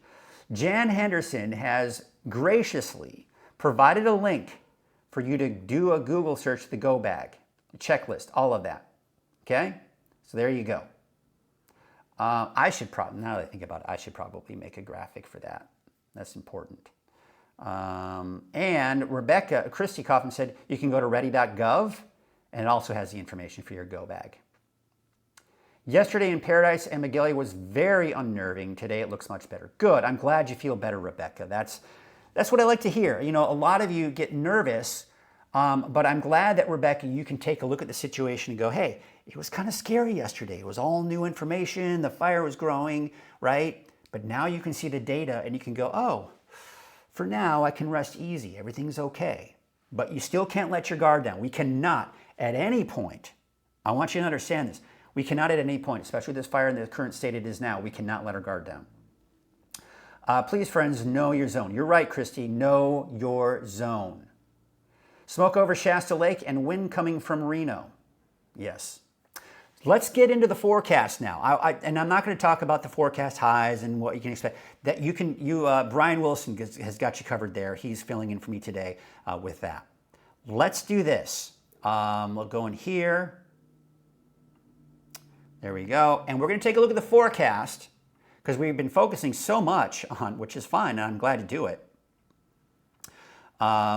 Jan Henderson has graciously provided a link for you to do a Google search, the go bag, the checklist, all of that. Okay? So there you go. I should probably, now that I think about it, I should probably make a graphic for that. That's important. And Rebecca, Christy Kaufman said you can go to ready.gov and it also has the information for your go bag. Yesterday in Paradise and McGilly was very unnerving. Today it looks much better. Good. I'm glad you feel better, Rebecca. That's what I like to hear. You know, a lot of you get nervous, but I'm glad that, Rebecca, you can take a look at the situation and go, hey, it was kind of scary yesterday. It was all new information. The fire was growing, right? But now you can see the data and you can go, oh, for now I can rest easy. Everything's okay. But you still can't let your guard down. We cannot at any point, I want you to understand this, we cannot at any point, especially this fire in the current state it is now, we cannot let our guard down. Please, friends, know your zone. You're right, Christy. Know your zone. Smoke over Shasta Lake and wind coming from Reno. Yes. Let's get into the forecast now. And I'm not going to talk about the forecast highs and what you can expect. That Brian Wilson has got you covered there. He's filling in for me today with that. Let's do this. We'll go in here. There we go. And we're going to take a look at the forecast because we've been focusing so much on, which is fine, and I'm glad to do it.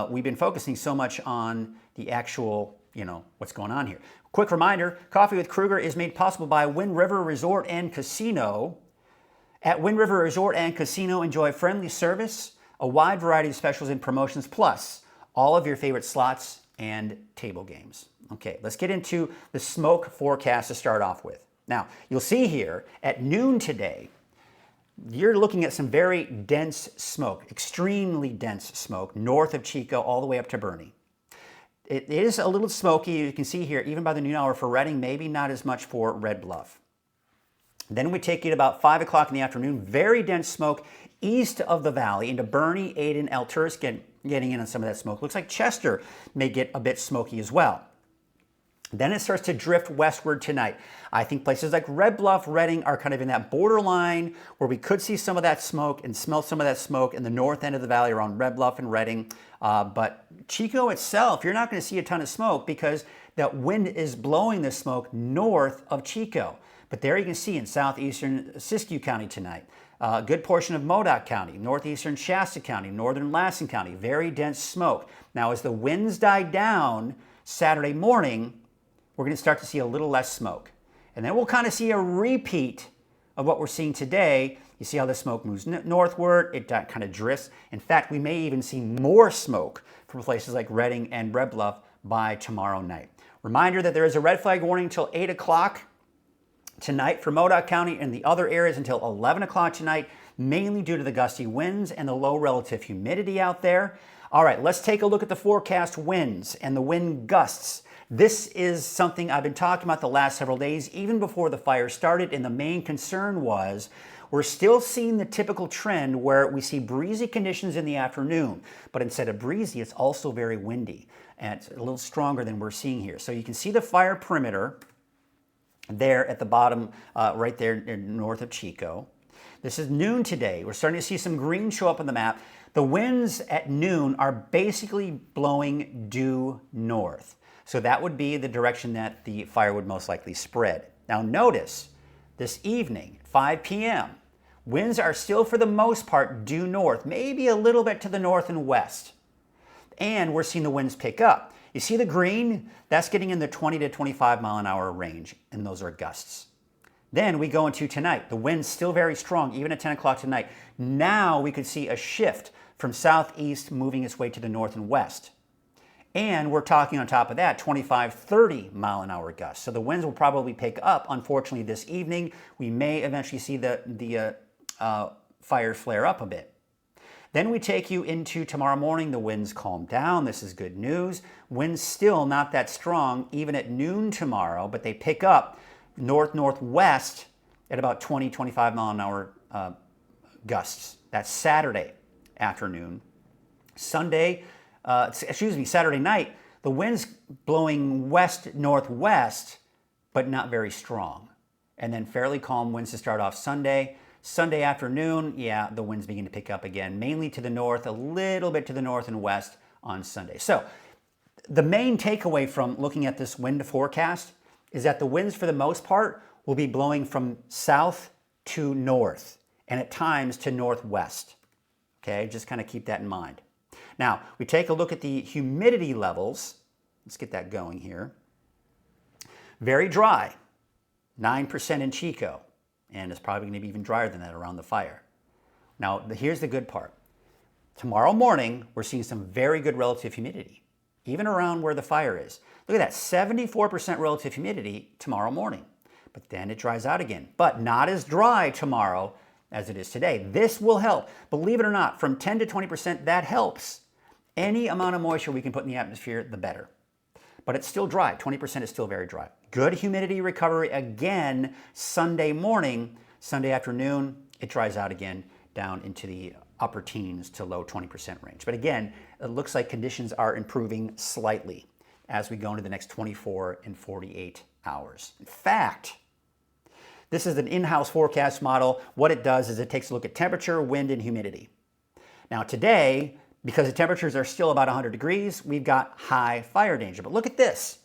We've been focusing so much on the actual, what's going on here. Quick reminder, Coffee with Krueger is made possible by Wind River Resort and Casino. At Wind River Resort and Casino, enjoy friendly service, a wide variety of specials and promotions, plus all of your favorite slots and table games. Okay, let's get into the smoke forecast to start off with. Now, you'll see here at noon today, you're looking at some very dense smoke, extremely dense smoke, north of Chico all the way up to Bernie. It is a little smoky, you can see here, even by the noon hour for Redding, maybe not as much for Red Bluff. Then we take it about 5 o'clock in the afternoon, very dense smoke east of the valley into Bernie, Aden, El Turris getting in on some of that smoke. Looks like Chester may get a bit smoky as well. Then it starts to drift westward tonight. I think places like Red Bluff, Redding are kind of in that borderline where we could see some of that smoke and smell some of that smoke in the north end of the valley around Red Bluff and Redding. But Chico itself, you're not going to see a ton of smoke because that wind is blowing the smoke north of Chico. But there you can see in southeastern Siskiyou County tonight, a good portion of Modoc County, northeastern Shasta County, northern Lassen County, very dense smoke. Now as the winds die down Saturday morning, we're going to start to see a little less smoke. And then we'll kind of see a repeat of what we're seeing today. You see how the smoke moves northward, it kind of drifts. In fact, we may even see more smoke from places like Redding and Red Bluff by tomorrow night. Reminder that there is a red flag warning until 8 o'clock tonight for Modoc County and the other areas until 11 o'clock tonight, mainly due to the gusty winds and the low relative humidity out there. All right, let's take a look at the forecast winds and the wind gusts. This is something I've been talking about the last several days, even before the fire started, and the main concern was we're still seeing the typical trend where we see breezy conditions in the afternoon, but instead of breezy, it's also very windy, and it's a little stronger than we're seeing here. So you can see the fire perimeter there at the bottom, right there north of Chico. This is noon today. We're starting to see some green show up on the map. The winds at noon are basically blowing due north. So that would be the direction that the fire would most likely spread. Now notice, this evening, 5 p.m., winds are still for the most part due north, maybe a little bit to the north and west. And we're seeing the winds pick up. You see the green? That's getting in the 20 to 25 mile an hour range, and those are gusts. Then we go into tonight. The wind's still very strong, even at 10 o'clock tonight. Now we could see a shift from southeast moving its way to the north and west. And we're talking on top of that 25, 30 mile an hour gusts. So the winds will probably pick up, unfortunately, this evening. We may eventually see the fires flare up a bit. Then we take you into tomorrow morning. The winds calm down. This is good news. Winds still not that strong, even at noon tomorrow, but they pick up north-northwest at about 20, 25 mile an hour gusts. That's Saturday afternoon. Saturday night, the wind's blowing west-northwest, but not very strong. And then fairly calm winds to start off Sunday. Sunday afternoon, yeah, the winds begin to pick up again, mainly to the north, a little bit to the north and west on Sunday. So the main takeaway from looking at this wind forecast is that the winds, for the most part, will be blowing from south to north and at times to northwest. Okay, just kind of keep that in mind. Now, we take a look at the humidity levels. Let's get that going here. Very dry, 9% in Chico, and it's probably going to be even drier than that around the fire. Now, here's the good part. Tomorrow morning, we're seeing some very good relative humidity, even around where the fire is. Look at that, 74% relative humidity tomorrow morning. But then it dries out again, but not as dry tomorrow as it is today. This will help. Believe it or not, from 10 to 20%, that helps. Any amount of moisture we can put in the atmosphere, the better. But it's still dry. 20% is still very dry. Good humidity recovery again Sunday morning. Sunday afternoon, it dries out again down into the upper teens to low 20% range. But again, it looks like conditions are improving slightly as we go into the next 24 and 48 hours. In fact, this is an in-house forecast model. What it does is it takes a look at temperature, wind, and humidity. Now today, because the temperatures are still about 100 degrees, we've got high fire danger. But look at this.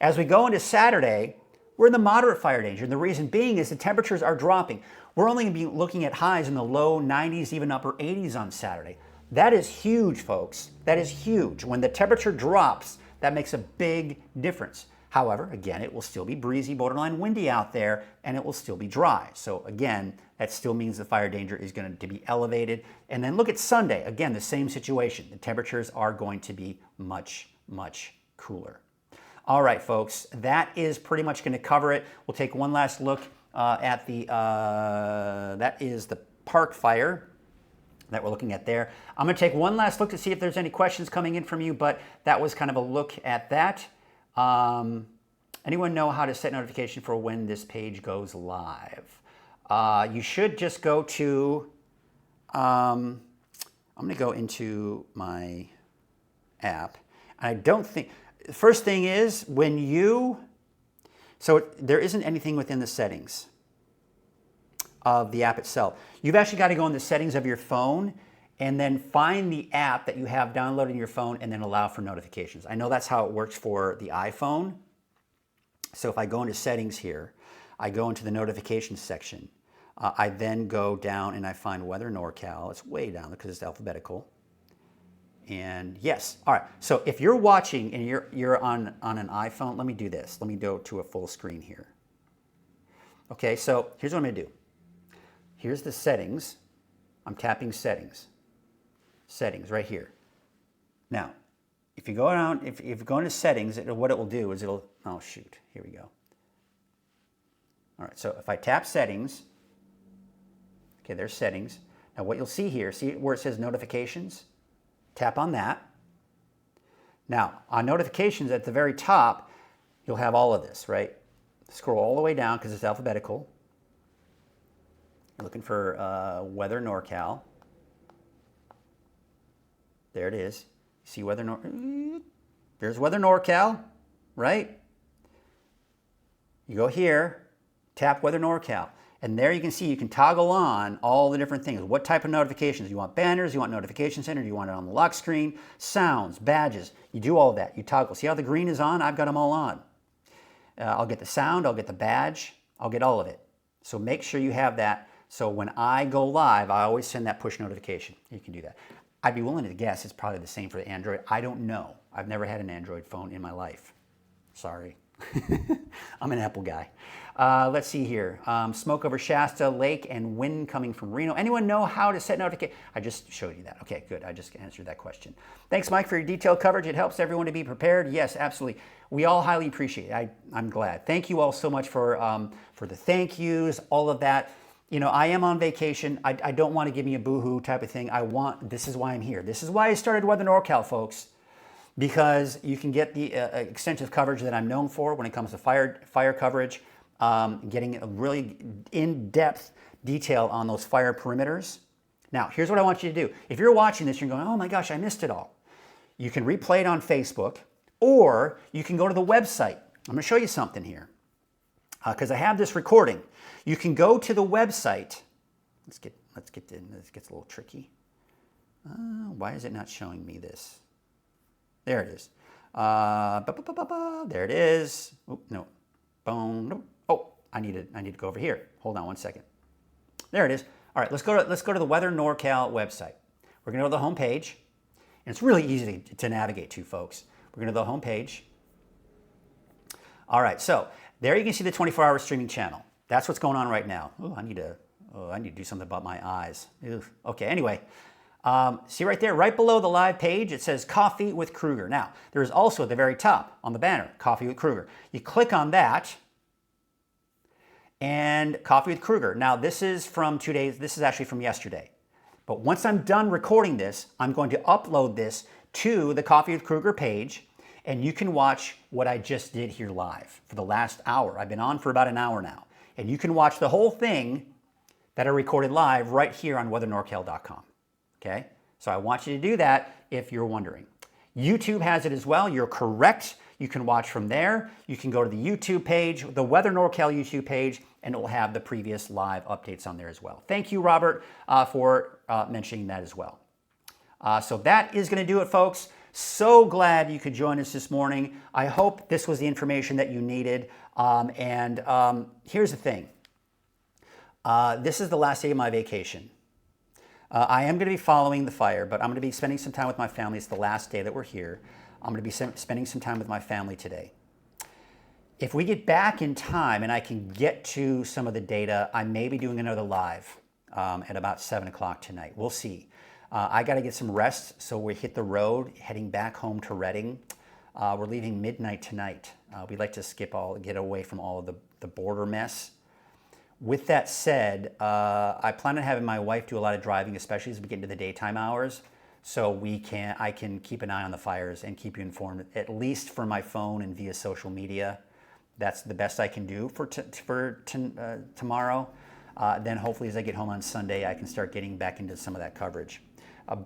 As we go into Saturday, we're in the moderate fire danger. And the reason being is the temperatures are dropping. We're only going to be looking at highs in the low 90s, even upper 80s on Saturday. That is huge, folks. That is huge. When the temperature drops, that makes a big difference. However, again, it will still be breezy, borderline windy out there, and it will still be dry. So again, that still means the fire danger is going to be elevated. And then look at Sunday. Again, the same situation. The temperatures are going to be much, much cooler. All right, folks, that is pretty much going to cover it. We'll take one last look at that is the park fire that we're looking at there. I'm going to take one last look to see if there's any questions coming in from you, but that was kind of a look at that. Anyone know how to set notification for when this page goes live? You should just go to, I'm going to go into my app. I don't think, the first thing is when you, so there isn't anything within the settings of the app itself. You've actually got to go in the settings of your phone and then find the app that you have downloaded in your phone and then allow for notifications. I know that's how it works for the iPhone. So if I go into settings here, I go into the notifications section. I then go down and I find Weather NorCal. It's way down because it's alphabetical. And yes, all right. So if you're watching and you're on an iPhone, let me do this. Let me go to a full screen here. Okay, so here's what I'm gonna do. Here's the settings. I'm tapping settings. Settings right here. Now, if you go down, if you go into settings, what it will do is it'll, oh shoot, here we go. All right, so if I tap settings, okay, there's settings. Now what you'll see here, see where it says notifications? Tap on that. Now, on notifications at the very top, you'll have all of this, right? Scroll all the way down because it's alphabetical. You're looking for Weather NorCal. There it is. See Weather there's Weather NorCal, right? You go here, tap Weather NorCal, and there you can see you can toggle on all the different things. What type of notifications? You want banners, you want notification center, you want it on the lock screen, sounds, badges. You do all of that. You toggle. See how the green is on? I've got them all on. I'll get the sound, I'll get the badge, I'll get all of it. So make sure you have that. So when I go live, I always send that push notification. You can do that. I'd be willing to guess it's probably the same for the Android. I don't know. I've never had an Android phone in my life. Sorry. I'm an Apple guy. Let's see here. Smoke over Shasta Lake and wind coming from Reno. Anyone know how to set notification? I just showed you that. Okay, good. I just answered that question. Thanks, Mike, for your detailed coverage. It helps everyone to be prepared. Yes, absolutely. We all highly appreciate it. I'm glad. Thank you all so much for the thank yous, all of that. You know, I am on vacation. I don't want to give me a boohoo type of thing. This is why I'm here. This is why I started Weather NorCal, folks. Because you can get the extensive coverage that I'm known for when it comes to fire coverage, getting a really in-depth detail on those fire perimeters. Now, here's what I want you to do. If you're watching this, you're going, oh my gosh, I missed it all. You can replay it on Facebook, or you can go to the website. I'm going to show you something here, because I have this recording. You can go to the website. Let's get in. This gets a little tricky. Why is it not showing me this? There it is. There it is. Oh, no. Boom. No. Oh, I need to go over here. Hold on one second. There it is. All right, let's go to the Weather NorCal website. We're going to go to the home page. And it's really easy to navigate to, folks. We're going to the home page. All right, so there you can see the 24-hour streaming channel. That's what's going on right now. Oh, I need to do something about my eyes. Ugh. Okay, anyway. See right there, right below the live page, it says Coffee with Krueger. Now, there is also at the very top on the banner, Coffee with Krueger. You click on that, and Coffee with Krueger. Now, this is from 2 days. This is actually from yesterday. But once I'm done recording this, I'm going to upload this to the Coffee with Krueger page, and you can watch what I just did here live for the last hour. I've been on for about an hour now. And you can watch the whole thing that I recorded live right here on weathernorcal.com. Okay, so I want you to do that if you're wondering. YouTube has it as well. You're correct. You can watch from there. You can go to the YouTube page, the Weather NorCal YouTube page, and it will have the previous live updates on there as well. Thank you, Robert, for mentioning that as well. So that is going to do it, folks. So glad you could join us this morning. I hope this was the information that you needed. Here's the thing. This is the last day of my vacation. I am going to be following the fire, but I'm going to be spending some time with my family. It's the last day that we're here. I'm going to be spending some time with my family today. If we get back in time and I can get to some of the data, I may be doing another live at about 7 o'clock tonight. We'll see. I got to get some rest, so we hit the road, heading back home to Reading. We're leaving midnight tonight. We'd like to get away from all of the border mess. With that said, I plan on having my wife do a lot of driving, especially as we get into the daytime hours, so I can keep an eye on the fires and keep you informed, at least for my phone and via social media. That's the best I can do for tomorrow. Then hopefully as I get home on Sunday, I can start getting back into some of that coverage.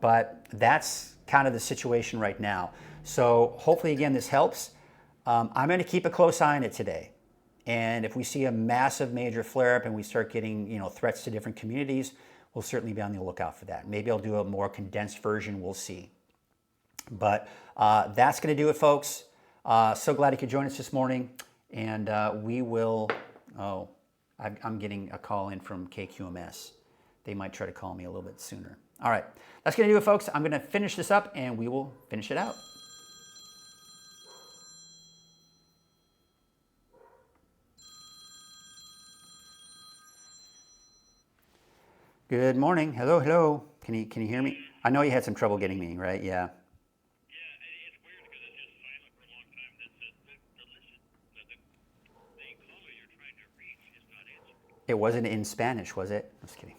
But that's kind of the situation right now. So hopefully, again, this helps. I'm going to keep a close eye on it today. And if we see a massive major flare-up and we start getting threats to different communities, we'll certainly be on the lookout for that. Maybe I'll do a more condensed version. We'll see. But that's going to do it, folks. So glad you could join us this morning. And we will... Oh, I'm getting a call in from KQMS. They might try to call me a little bit sooner. All right. That's going to do it, folks. I'm going to finish this up, and we will finish it out. Good morning. Hello, hello. Can you hear me? I know you had some trouble getting me, right? Yeah. It's weird because it's just silent for a long time. The caller you're trying to reach is not answering. It wasn't in Spanish, was it? I was kidding.